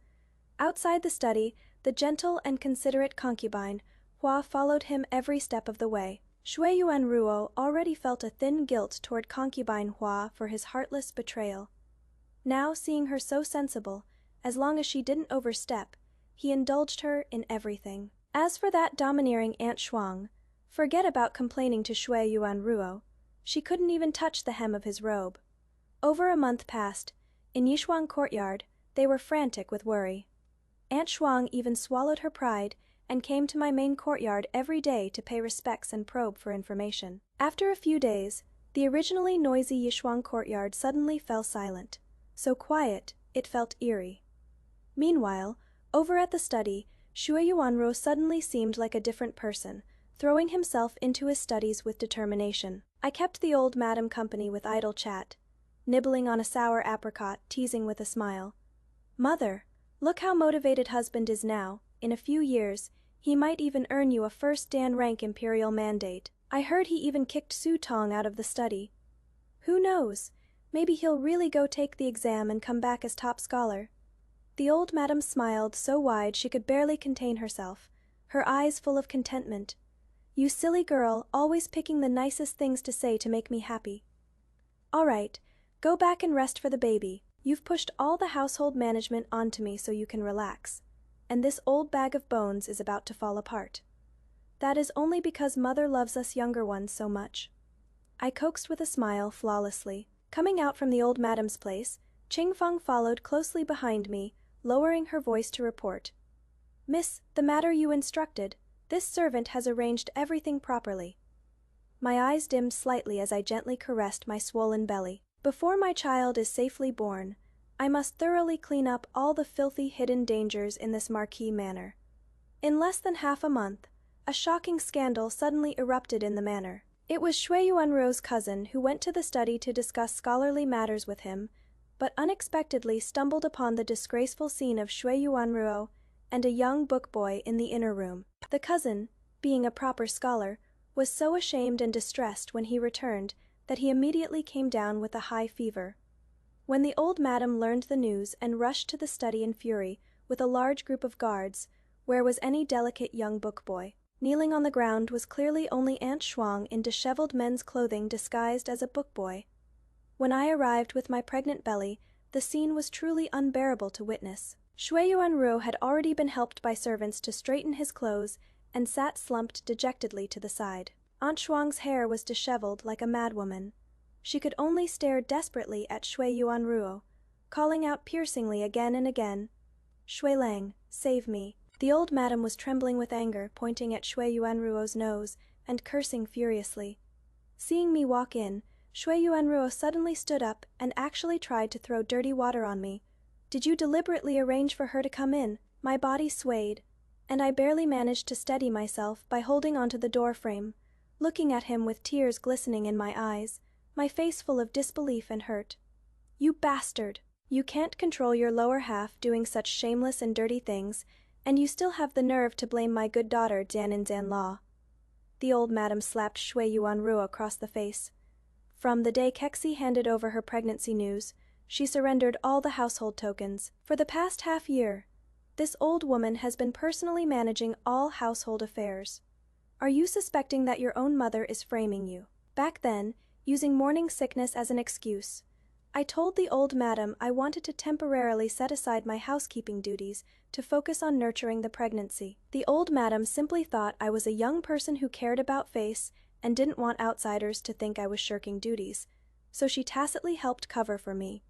Outside the study, the gentle and considerate concubine Hua followed him every step of the way. Shui Yuan Ruo already felt a thin guilt toward concubine Hua for his heartless betrayal. Now, seeing her so sensible, as long as she didn't overstep, he indulged her in everything. As for that domineering Aunt Shuang, forget about complaining to Shui Yuan Ruo. She couldn't even touch the hem of his robe. Over a month passed. In Yishuang courtyard, they were frantic with worry. Aunt Shuang even swallowed her pride and came to my main courtyard every day to pay respects and probe for information. After a few days, the originally noisy Yishuang courtyard suddenly fell silent. So quiet, it felt eerie. Meanwhile, over at the study, Shui Yuanro suddenly seemed like a different person, throwing himself into his studies with determination. I kept the old madam company with idle chat, nibbling on a sour apricot, teasing with a smile. "Mother, look how motivated husband is now. In a few years, he might even earn you a first Dan rank imperial mandate. I heard he even kicked Su Tong out of the study. Who knows? Maybe he'll really go take the exam and come back as top scholar." The old madam smiled so wide she could barely contain herself, her eyes full of contentment. "You silly girl, always picking the nicest things to say to make me happy. All right, go back and rest for the baby. You've pushed all the household management onto me so you can relax. And this old bag of bones is about to fall apart. That is only because mother loves us younger ones so much." I coaxed with a smile flawlessly. Coming out from the old madam's place, Ching Feng followed closely behind me, lowering her voice to report. "Miss, the matter you instructed, this servant has arranged everything properly." My eyes dimmed slightly as I gently caressed my swollen belly. "Before my child is safely born, I must thoroughly clean up all the filthy hidden dangers in this marquee manor." In less than half a month, a shocking scandal suddenly erupted in the manor. It was Shui Yuanruo's cousin who went to the study to discuss scholarly matters with him, but unexpectedly stumbled upon the disgraceful scene of Shui Yuanruo and a young book boy in the inner room. The cousin, being a proper scholar, was so ashamed and distressed when he returned that he immediately came down with a high fever. When the old madam learned the news and rushed to the study in fury with a large group of guards, where was any delicate young book boy? Kneeling on the ground was clearly only Aunt Shuang in disheveled men's clothing disguised as a book boy. When I arrived with my pregnant belly, the scene was truly unbearable to witness. Shui Yuanruo had already been helped by servants to straighten his clothes and sat slumped dejectedly to the side. Aunt Shuang's hair was disheveled like a madwoman. She could only stare desperately at Shui Yuanruo, calling out piercingly again and again, "Shui Lang, save me." The old madam was trembling with anger, pointing at Shui Yuanruo's nose and cursing furiously. Seeing me walk in, Shui Yuanruo suddenly stood up and actually tried to throw dirty water on me. "Did you deliberately arrange for her to come in?" My body swayed, and I barely managed to steady myself by holding onto the door frame, looking at him with tears glistening in my eyes, my face full of disbelief and hurt. "You bastard! You can't control your lower half doing such shameless and dirty things, and you still have the nerve to blame my good daughter Jianin Zanla." The old madam slapped Shui Yuanruo across the face. From the day Kexi handed over her pregnancy news, she surrendered all the household tokens. For the past half-year, this old woman has been personally managing all household affairs. Are you suspecting that your own mother is framing you? Back then, using morning sickness as an excuse, I told the old madam I wanted to temporarily set aside my housekeeping duties to focus on nurturing the pregnancy. The old madam simply thought I was a young person who cared about face and didn't want outsiders to think I was shirking duties, so she tacitly helped cover for me.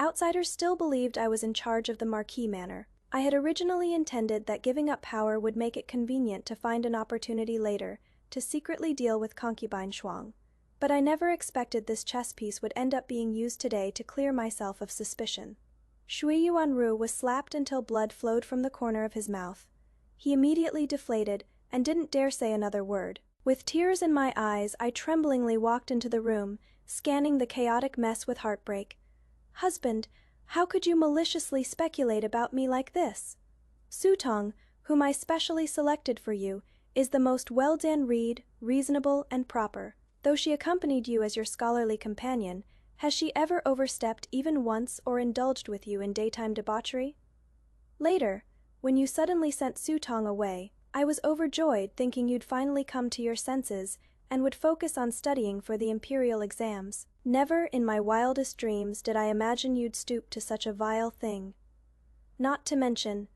Outsiders still believed I was in charge of the Marquis Manor. I had originally intended that giving up power would make it convenient to find an opportunity later to secretly deal with concubine Shuang. But I never expected this chess piece would end up being used today to clear myself of suspicion. Shui Yuanru was slapped until blood flowed from the corner of his mouth. He immediately deflated and didn't dare say another word. With tears in my eyes, I tremblingly walked into the room, scanning the chaotic mess with heartbreak. "Husband, how could you maliciously speculate about me like this? Su Tong, whom I specially selected for you, is the most well-done read, reasonable, and proper. Though she accompanied you as your scholarly companion, has she ever overstepped even once or indulged with you in daytime debauchery? Later, when you suddenly sent Su Tong away, I was overjoyed thinking you'd finally come to your senses and would focus on studying for the imperial exams. Never in my wildest dreams did I imagine you'd stoop to such a vile thing. Not to mention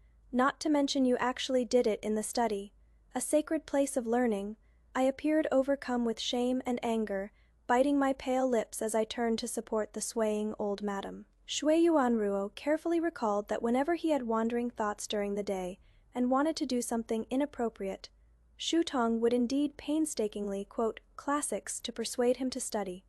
you actually did it in the study, a sacred place of learning. I appeared overcome with shame and anger, biting my pale lips as I turned to support the swaying old madam. Shui Yuanruo carefully recalled that whenever he had wandering thoughts during the day and wanted to do something inappropriate, Shu Tong would indeed painstakingly quote classics to persuade him to study,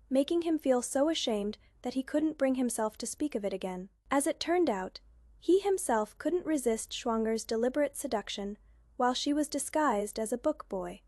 making him feel so ashamed that he couldn't bring himself to speak of it again. As it turned out, he himself couldn't resist Shuanger's deliberate seduction while she was disguised as a book boy.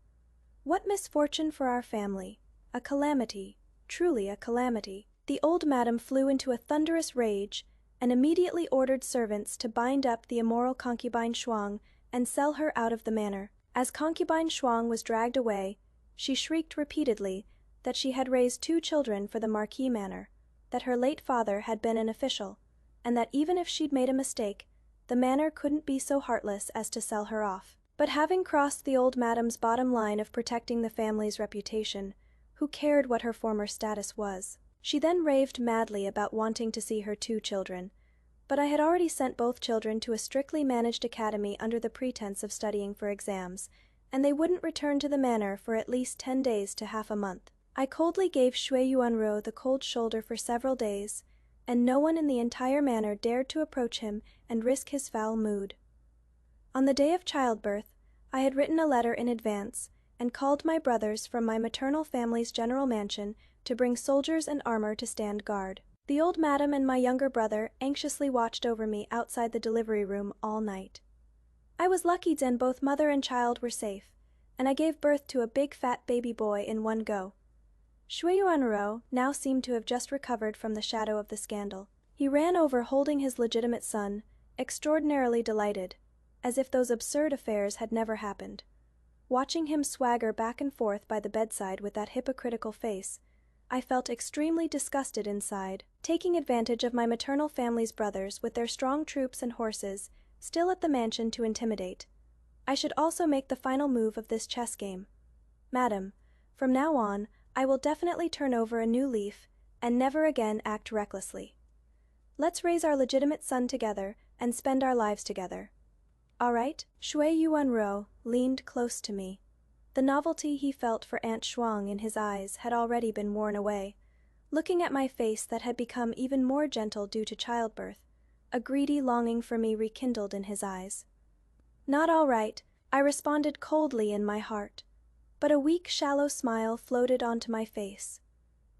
What misfortune for our family! A calamity, truly a calamity. The old madam flew into a thunderous rage and immediately ordered servants to bind up the immoral concubine Shuang and sell her out of the manor. As concubine Shuang was dragged away, she shrieked repeatedly that she had raised 2 children for the Marquis manor, that her late father had been an official, and that even if she'd made a mistake, the manor couldn't be so heartless as to sell her off. But having crossed the old madam's bottom line of protecting the family's reputation, who cared what her former status was? She then raved madly about wanting to see her 2 children, but I had already sent both children to a strictly managed academy under the pretense of studying for exams, and they wouldn't return to the manor for at least 10 days to half a month. I coldly gave Shui Yuanruo the cold shoulder for several days, and no one in the entire manor dared to approach him and risk his foul mood. On the day of childbirth, I had written a letter in advance and called my brothers from my maternal family's general mansion to bring soldiers and armor to stand guard. The old madam and my younger brother anxiously watched over me outside the delivery room all night. I was lucky then both mother and child were safe, and I gave birth to a big fat baby boy in one go. Shui Yuanruo now seemed to have just recovered from the shadow of the scandal. He ran over holding his legitimate son, extraordinarily delighted, as if those absurd affairs had never happened. Watching him swagger back and forth by the bedside with that hypocritical face, I felt extremely disgusted inside. Taking advantage of my maternal family's brothers with their strong troops and horses still at the mansion to intimidate, I should also make the final move of this chess game. Madam, from now on, I will definitely turn over a new leaf and never again act recklessly. Let's raise our legitimate son together and spend our lives together. All right? Shui Yuanruo leaned close to me. The novelty he felt for Aunt Shuang in his eyes had already been worn away. Looking at my face that had become even more gentle due to childbirth, a greedy longing for me rekindled in his eyes. Not all right, I responded coldly in my heart, but a weak, shallow smile floated onto my face.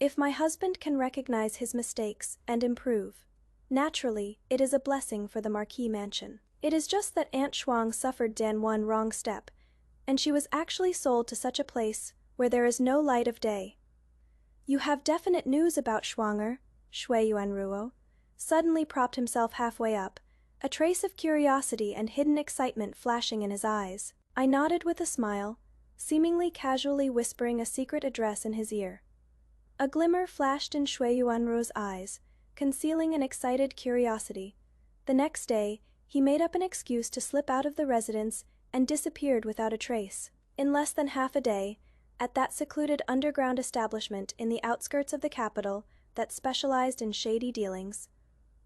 If my husband can recognize his mistakes and improve, naturally, it is a blessing for the Marquis mansion. It is just that Aunt Shuang suffered one wrong step, and she was actually sold to such a place where there is no light of day. You have definite news about Shuanger, Shui Yuanruo suddenly propped himself halfway up, a trace of curiosity and hidden excitement flashing in his eyes. I nodded with a smile, seemingly casually whispering a secret address in his ear. A glimmer flashed in Shui Yuanruo's eyes, concealing an excited curiosity. The next day, he made up an excuse to slip out of the residence and disappeared without a trace. In less than half a day, at that secluded underground establishment in the outskirts of the capital that specialized in shady dealings,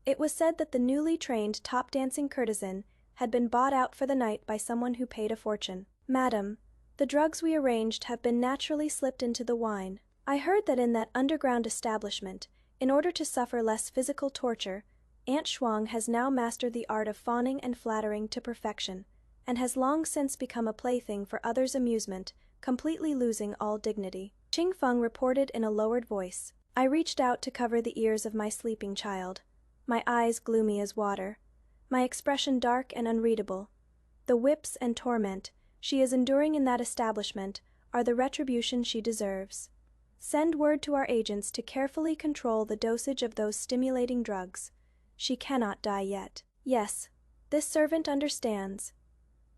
it was said that the newly trained top-dancing courtesan had been bought out for the night by someone who paid a fortune. Madam, the drugs we arranged have been naturally slipped into the wine. I heard that in that underground establishment, in order to suffer less physical torture, Aunt Shuang has now mastered the art of fawning and flattering to perfection, and has long since become a plaything for others' amusement, completely losing all dignity. Qing Feng reported in a lowered voice. I reached out to cover the ears of my sleeping child, my eyes gloomy as water, my expression dark and unreadable. The whips and torment she is enduring in that establishment are the retribution she deserves. Send word to our agents to carefully control the dosage of those stimulating drugs. She cannot die yet. Yes, this servant understands.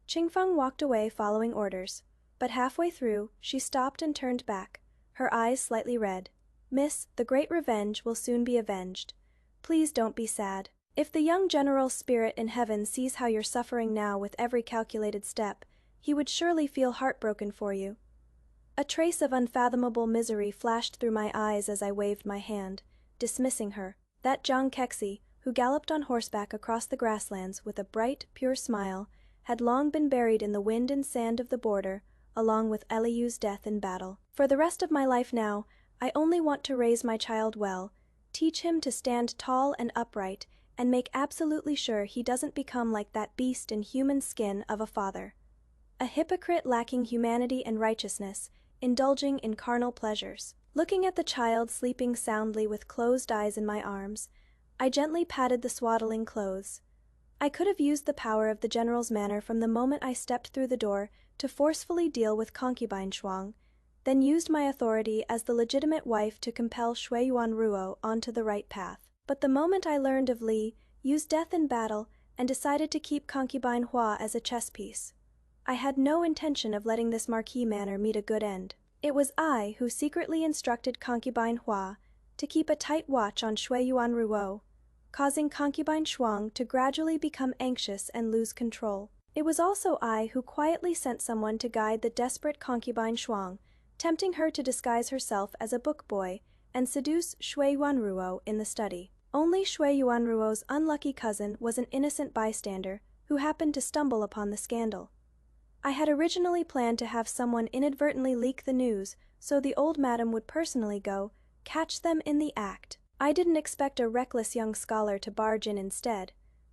Qingfeng walked away following orders, but halfway through, she stopped and turned back, her eyes slightly red. Miss, the great revenge will soon be avenged. Please don't be sad. If the young general spirit in heaven sees how you're suffering now with every calculated step, he would surely feel heartbroken for you. A trace of unfathomable misery flashed through my eyes as I waved my hand, dismissing her. That Jiang Kexi, who galloped on horseback across the grasslands with a bright, pure smile, had long been buried in the wind and sand of the border, along with Eliu's death in battle. For the rest of my life now, I only want to raise my child well, teach him to stand tall and upright, and make absolutely sure he doesn't become like that beast in human skin of a father. A hypocrite lacking humanity and righteousness, indulging in carnal pleasures. Looking at the child sleeping soundly with closed eyes in my arms, I gently patted the swaddling clothes. I could have used the power of the general's manner from the moment I stepped through the door to forcefully deal with concubine Shuang, then used my authority as the legitimate wife to compel Shui Yuan Ruo onto the right path. But the moment I learned of Li, used death in battle, and decided to keep concubine Hua as a chess piece, I had no intention of letting this marquis manor meet a good end. It was I who secretly instructed concubine Hua to keep a tight watch on Shui Yuan Ruo, causing concubine Shuang to gradually become anxious and lose control. It was also I who quietly sent someone to guide the desperate concubine Shuang, tempting her to disguise herself as a book boy and seduce Shui Yuan Ruo in the study. Only Shui Yuan Ruo's unlucky cousin was an innocent bystander who happened to stumble upon the scandal. I had originally planned to have someone inadvertently leak the news so the old madam would personally go catch them in the act. I didn't expect a reckless young scholar to barge in instead,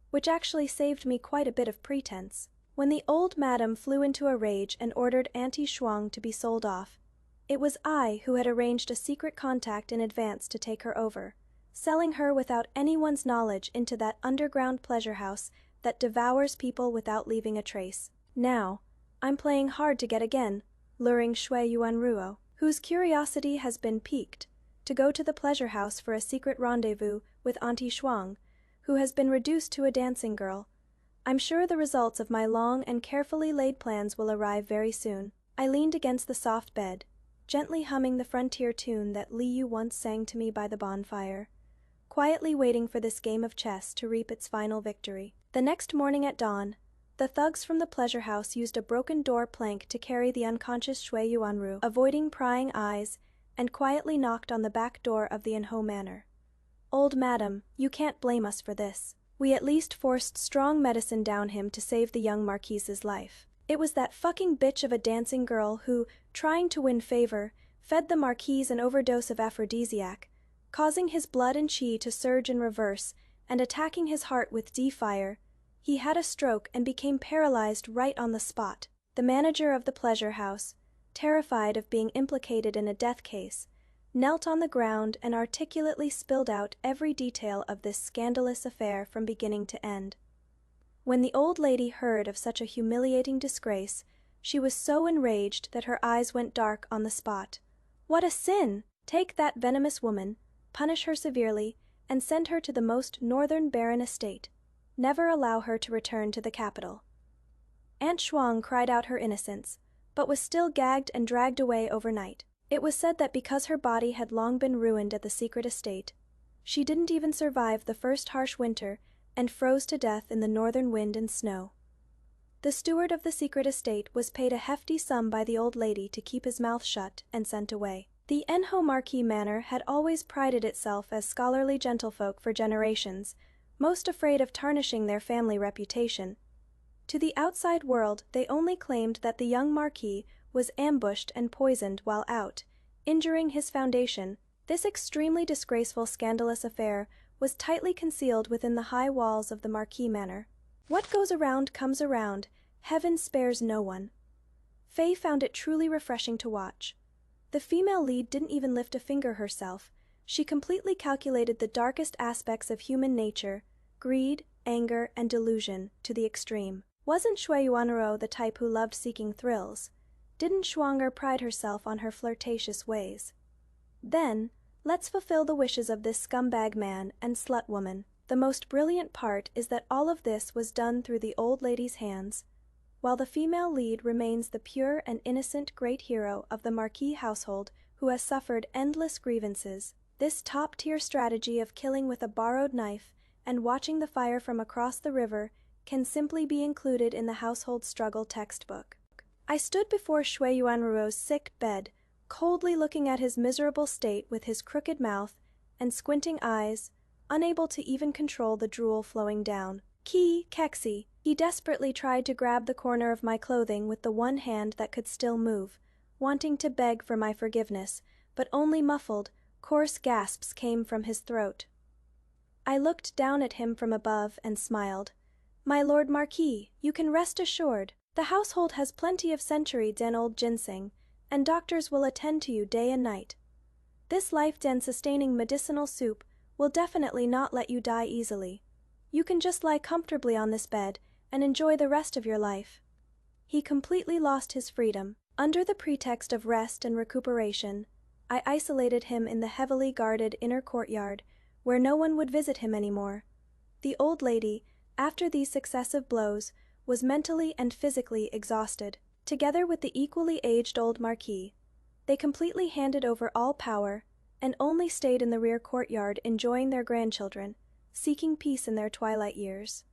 which actually saved me quite a bit of pretense. When the old madam flew into a rage and ordered Auntie Shuang to be sold off, it was I who had arranged a secret contact in advance to take her over, selling her without anyone's knowledge into that underground pleasure house that devours people without leaving a trace. Now, I'm playing hard to get again, luring Shui Yuan Ruo, whose curiosity has been piqued, to go to the pleasure house for a secret rendezvous with Auntie Shuang, who has been reduced to a dancing girl. I'm sure the results of my long and carefully laid plans will arrive very soon. I leaned against the soft bed, gently humming the frontier tune that Liu once sang to me by the bonfire, quietly waiting for this game of chess to reap its final victory. The next morning at dawn, the thugs from the pleasure house used a broken door plank to carry the unconscious Shui Yuanru, avoiding prying eyes, and quietly knocked on the back door of the Enho manor. "Old madam, you can't blame us for this. We at least forced strong medicine down him to save the young marquise's life. It was that fucking bitch of a dancing girl who, trying to win favor, fed the marquise an overdose of aphrodisiac, causing his blood and chi to surge in reverse and attacking his heart with D-fire. He had a stroke and became paralyzed right on the spot." The manager of the pleasure house, terrified of being implicated in a death case, knelt on the ground and articulately spilled out every detail of this scandalous affair from beginning to end. When the old lady heard of such a humiliating disgrace, she was so enraged that her eyes went dark on the spot. "What a sin! Take that venomous woman, punish her severely, and send her to the most northern barren estate. Never allow her to return to the capital." Aunt Shuang cried out her innocence, but was still gagged and dragged away overnight. It was said that because her body had long been ruined at the secret estate, she didn't even survive the first harsh winter and froze to death in the northern wind and snow. The steward of the secret estate was paid a hefty sum by the old lady to keep his mouth shut and sent away. The Enho Marquis Manor had always prided itself as scholarly gentlefolk for generations, most afraid of tarnishing their family reputation. To the outside world, they only claimed that the young marquis was ambushed and poisoned while out, injuring his foundation. This extremely disgraceful, scandalous affair was tightly concealed within the high walls of the Marquis Manor. What goes around comes around, heaven spares no one. Faye found it truly refreshing to watch. The female lead didn't even lift a finger herself. She completely calculated the darkest aspects of human nature, greed, anger, and delusion, to the extreme. Wasn't Shui Yuanro the type who loved seeking thrills? Didn't Shuanger pride herself on her flirtatious ways? Then, let's fulfill the wishes of this scumbag man and slut woman. The most brilliant part is that all of this was done through the old lady's hands, while the female lead remains the pure and innocent great hero of the Marquis household who has suffered endless grievances. This top-tier strategy of killing with a borrowed knife and watching the fire from across the river can simply be included in the household struggle textbook. I stood before Shui Yuanruo's sick bed, coldly looking at his miserable state with his crooked mouth and squinting eyes, unable to even control the drool flowing down. Kexi. He desperately tried to grab the corner of my clothing with the one hand that could still move, wanting to beg for my forgiveness, but only muffled, coarse gasps came from his throat. I looked down at him from above and smiled. My Lord Marquis, you can rest assured. The household has plenty of century-old ginseng, and doctors will attend to you day and night. This life-sustaining medicinal soup will definitely not let you die easily. You can just lie comfortably on this bed and enjoy the rest of your life. He completely lost his freedom. Under the pretext of rest and recuperation, I isolated him in the heavily guarded inner courtyard, where no one would visit him anymore. The old lady, after these successive blows, was mentally and physically exhausted. Together with the equally aged old marquis, they completely handed over all power and only stayed in the rear courtyard enjoying their grandchildren, seeking peace in their twilight years.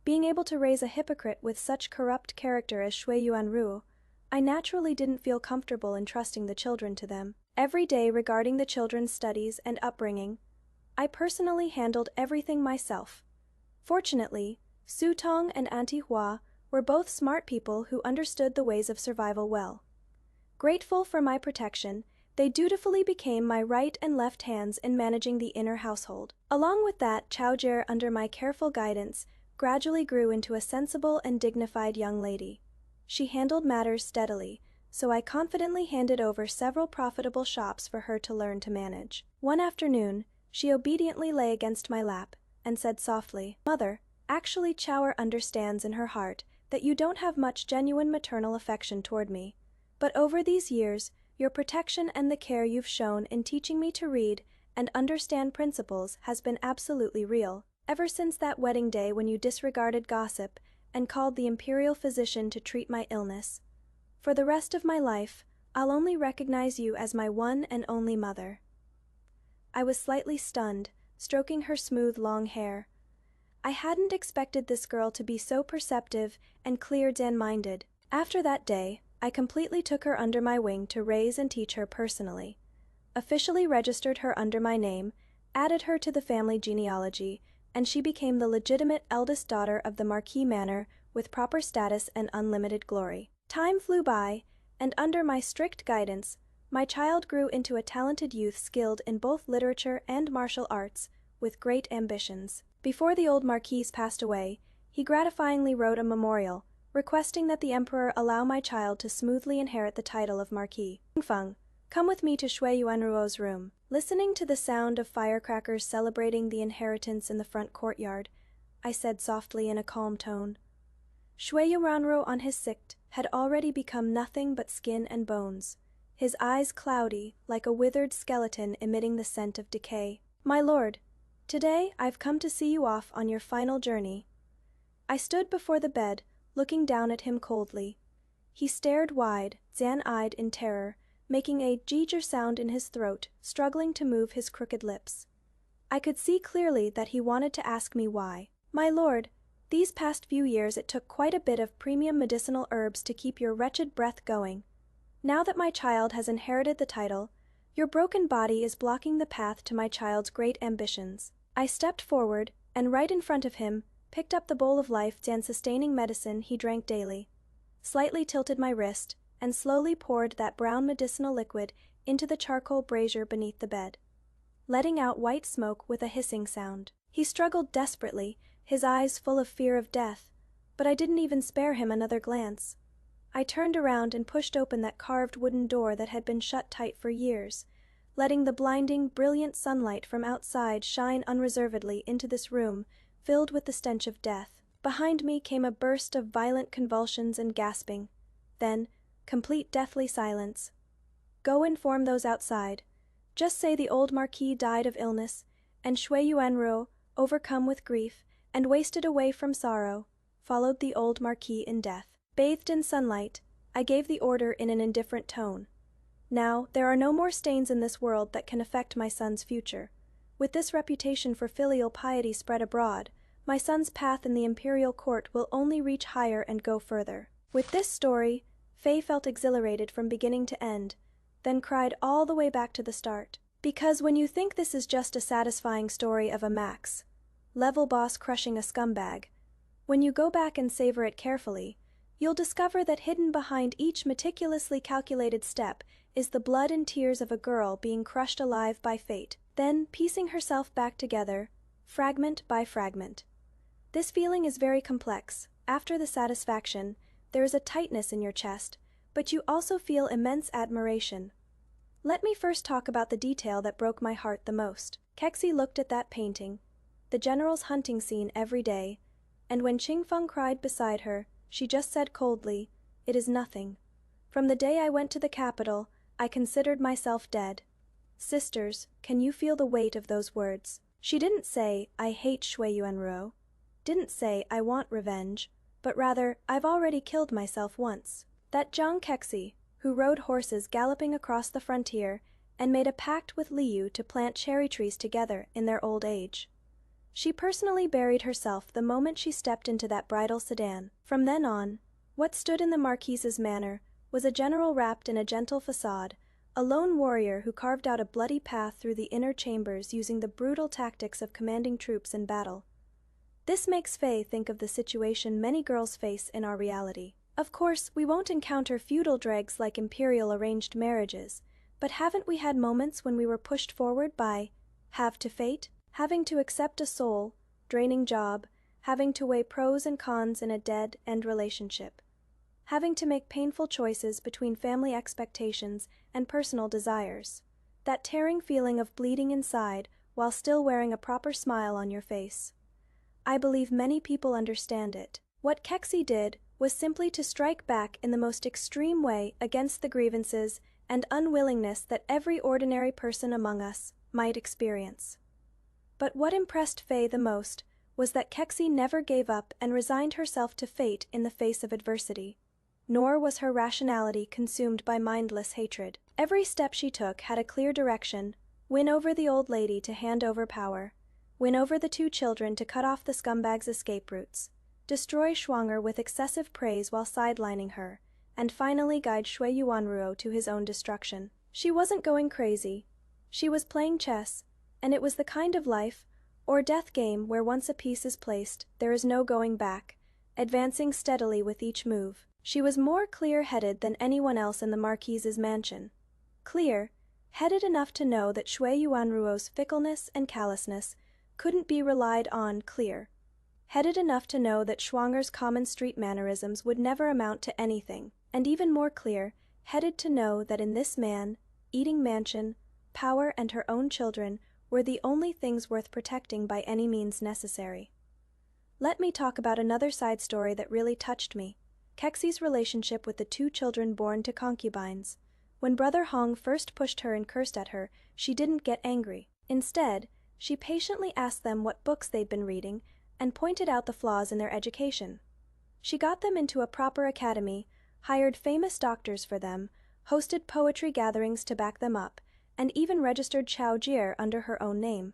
Being able to raise a hypocrite with such corrupt character as Shui Yuanru, I naturally didn't feel comfortable entrusting the children to them. Every day regarding the children's studies and upbringing, I personally handled everything myself. Fortunately, Su Tong and Auntie Hua were both smart people who understood the ways of survival well. Grateful for my protection, they dutifully became my right and left hands in managing the inner household. Along with that, Chaojie, under my careful guidance, gradually grew into a sensible and dignified young lady. She handled matters steadily, so I confidently handed over several profitable shops for her to learn to manage. One afternoon, she obediently lay against my lap and said softly, "Mother, actually Chaoer understands in her heart that you don't have much genuine maternal affection toward me, but over these years, your protection and the care you've shown in teaching me to read and understand principles has been absolutely real. Ever since that wedding day when you disregarded gossip and called the imperial physician to treat my illness. For the rest of my life, I'll only recognize you as my one and only mother." I was slightly stunned, stroking her smooth long hair. I hadn't expected this girl to be so perceptive and clear-minded. After that day, I completely took her under my wing to raise and teach her personally, officially registered her under my name, added her to the family genealogy, and she became the legitimate eldest daughter of the Marquis Manor with proper status and unlimited glory. Time flew by, and under my strict guidance, my child grew into a talented youth skilled in both literature and martial arts, with great ambitions. Before the old Marquis passed away, he gratifyingly wrote a memorial, requesting that the Emperor allow my child to smoothly inherit the title of Marquis. "Feng, come with me to Shui Yuanruo's room." Listening to the sound of firecrackers celebrating the inheritance in the front courtyard, I said softly in a calm tone. Shui Yuanruo on his sick had already become nothing but skin and bones, his eyes cloudy like a withered skeleton emitting the scent of decay. "My lord, today I've come to see you off on your final journey." I stood before the bed, looking down at him coldly. He stared wide, Zan-eyed in terror, making a jeeger sound in his throat, struggling to move his crooked lips. I could see clearly that he wanted to ask me why. "My lord, these past few years it took quite a bit of premium medicinal herbs to keep your wretched breath going. Now that my child has inherited the title, your broken body is blocking the path to my child's great ambitions." I stepped forward, and right in front of him, picked up the bowl of life and sustaining medicine he drank daily, slightly tilted my wrist, and slowly poured that brown medicinal liquid into the charcoal brazier beneath the bed, letting out white smoke with a hissing sound. He struggled desperately, his eyes full of fear of death, but I didn't even spare him another glance. I turned around and pushed open that carved wooden door that had been shut tight for years, letting the blinding, brilliant sunlight from outside shine unreservedly into this room filled with the stench of death. Behind me came a burst of violent convulsions and gasping, then complete deathly silence. "Go inform those outside. Just say the old Marquis died of illness, and Shui Yuanruo, overcome with grief and wasted away from sorrow, followed the old Marquis in death." Bathed in sunlight, I gave the order in an indifferent tone. "Now, there are no more stains in this world that can affect my son's future. With this reputation for filial piety spread abroad, my son's path in the imperial court will only reach higher and go further. With this story, Faye felt exhilarated from beginning to end, then cried all the way back to the start. Because when you think this is just a satisfying story of a max level boss crushing a scumbag, when you go back and savor it carefully, you'll discover that hidden behind each meticulously calculated step is the blood and tears of a girl being crushed alive by fate, then piecing herself back together, fragment by fragment. This feeling is very complex. After the satisfaction, there is a tightness in your chest, but you also feel immense admiration. Let me first talk about the detail that broke my heart the most. Kexi looked at that painting, the general's hunting scene every day, and when Qingfeng cried beside her, she just said coldly, "It is nothing. From the day I went to the capital, I considered myself dead." Sisters, can you feel the weight of those words? She didn't say, "I hate Shui Yuanruo," didn't say, "I want revenge," but rather, "I've already killed myself once." That Zhang Kexi, who rode horses galloping across the frontier and made a pact with Liu to plant cherry trees together in their old age. She personally buried herself the moment she stepped into that bridal sedan. From then on, what stood in the marquise's manner was a general wrapped in a gentle facade, a lone warrior who carved out a bloody path through the inner chambers using the brutal tactics of commanding troops in battle. This makes Faye think of the situation many girls face in our reality. Of course, we won't encounter feudal dregs like imperial arranged marriages, but haven't we had moments when we were pushed forward by have to fate? Having to accept a soul-draining job, having to weigh pros and cons in a dead-end relationship, having to make painful choices between family expectations and personal desires. That tearing feeling of bleeding inside while still wearing a proper smile on your face. I believe many people understand it. What Kexi did was simply to strike back in the most extreme way against the grievances and unwillingness that every ordinary person among us might experience. But what impressed Faye the most was that Kexi never gave up and resigned herself to fate in the face of adversity. Nor was her rationality consumed by mindless hatred. Every step she took had a clear direction: win over the old lady to hand over power, win over the two children to cut off the scumbag's escape routes, destroy Schwanger with excessive praise while sidelining her, and finally guide Shui Yuanruo to his own destruction. She wasn't going crazy. She was playing chess, and it was the kind of life or death game where once a piece is placed, there is no going back, advancing steadily with each move. She was more clear-headed than anyone else in the marquise's mansion. Clear-headed enough to know that Shui Yuanruo's fickleness and callousness couldn't be relied on, clear-headed enough to know that Schwanger's common street mannerisms would never amount to anything, and even more clear-headed to know that in this man-eating mansion, power and her own children were the only things worth protecting by any means necessary. Let me talk about another side story that really touched me: Kexi's relationship with the two children born to concubines. When Brother Hong first pushed her and cursed at her, she didn't get angry. Instead, she patiently asked them what books they'd been reading and pointed out the flaws in their education. She got them into a proper academy, hired famous doctors for them, hosted poetry gatherings to back them up, and even registered Chao Jie under her own name.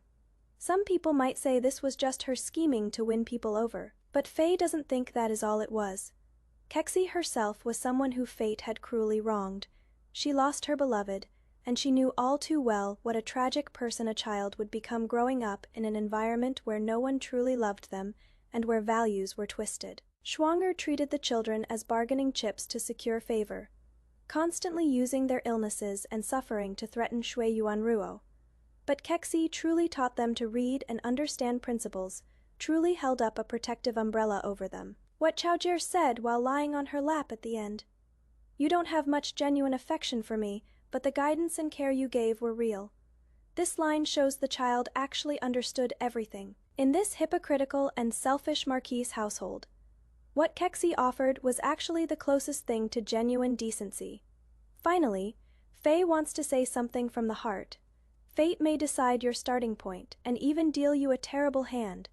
Some people might say this was just her scheming to win people over, but Faye doesn't think that is all it was. Kexi herself was someone who fate had cruelly wronged. She lost her beloved, and she knew all too well what a tragic person a child would become growing up in an environment where no one truly loved them and where values were twisted. Schwanger treated the children as bargaining chips to secure favor, constantly using their illnesses and suffering to threaten Shui Yuanruo. But Kexi truly taught them to read and understand principles, truly held up a protective umbrella over them. What Chao Jie said while lying on her lap at the end: "You don't have much genuine affection for me, but the guidance and care you gave were real." This line shows the child actually understood everything. In this hypocritical and selfish marquise household, what Kexi offered was actually the closest thing to genuine decency. Finally, Faye wants to say something from the heart. Fate may decide your starting point and even deal you a terrible hand,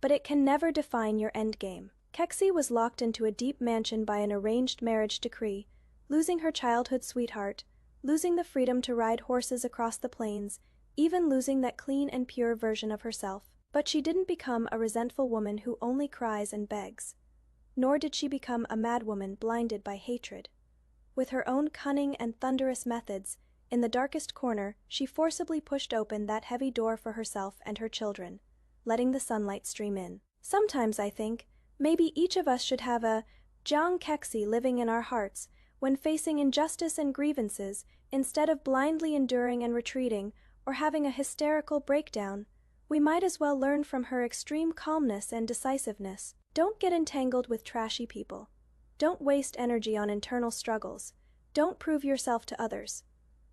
but it can never define your endgame. Kexi was locked into a deep mansion by an arranged marriage decree, losing her childhood sweetheart, losing the freedom to ride horses across the plains, even losing that clean and pure version of herself. But she didn't become a resentful woman who only cries and begs. Nor did she become a madwoman blinded by hatred. With her own cunning and thunderous methods, in the darkest corner, she forcibly pushed open that heavy door for herself and her children, letting the sunlight stream in. Sometimes I think, maybe each of us should have a Jiang Kexi living in our hearts when facing injustice and grievances, instead of blindly enduring and retreating or having a hysterical breakdown. We might as well learn from her extreme calmness and decisiveness. Don't get entangled with trashy people. Don't waste energy on internal struggles. Don't prove yourself to others.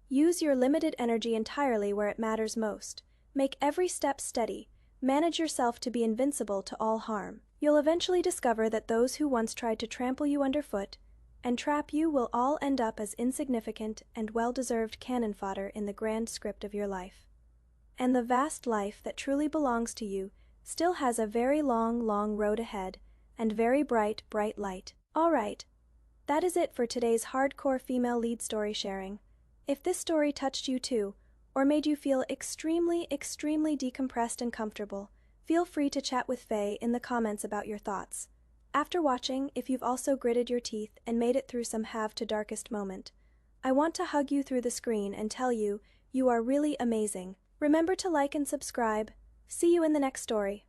Use your limited energy entirely where it matters most. Make every step steady. Manage yourself to be invincible to all harm. You'll eventually discover that those who once tried to trample you underfoot and trap you will all end up as insignificant and well-deserved cannon fodder in the grand script of your life. And the vast life that truly belongs to you still has a very long, long road ahead and very bright, bright light. Alright, that is it for today's hardcore female lead story sharing. If this story touched you too, or made you feel extremely, extremely decompressed and comfortable, feel free to chat with Faye in the comments about your thoughts. After watching, if you've also gritted your teeth and made it through some have-to-darkest moment, I want to hug you through the screen and tell you, you are really amazing. Remember to like and subscribe. See you in the next story.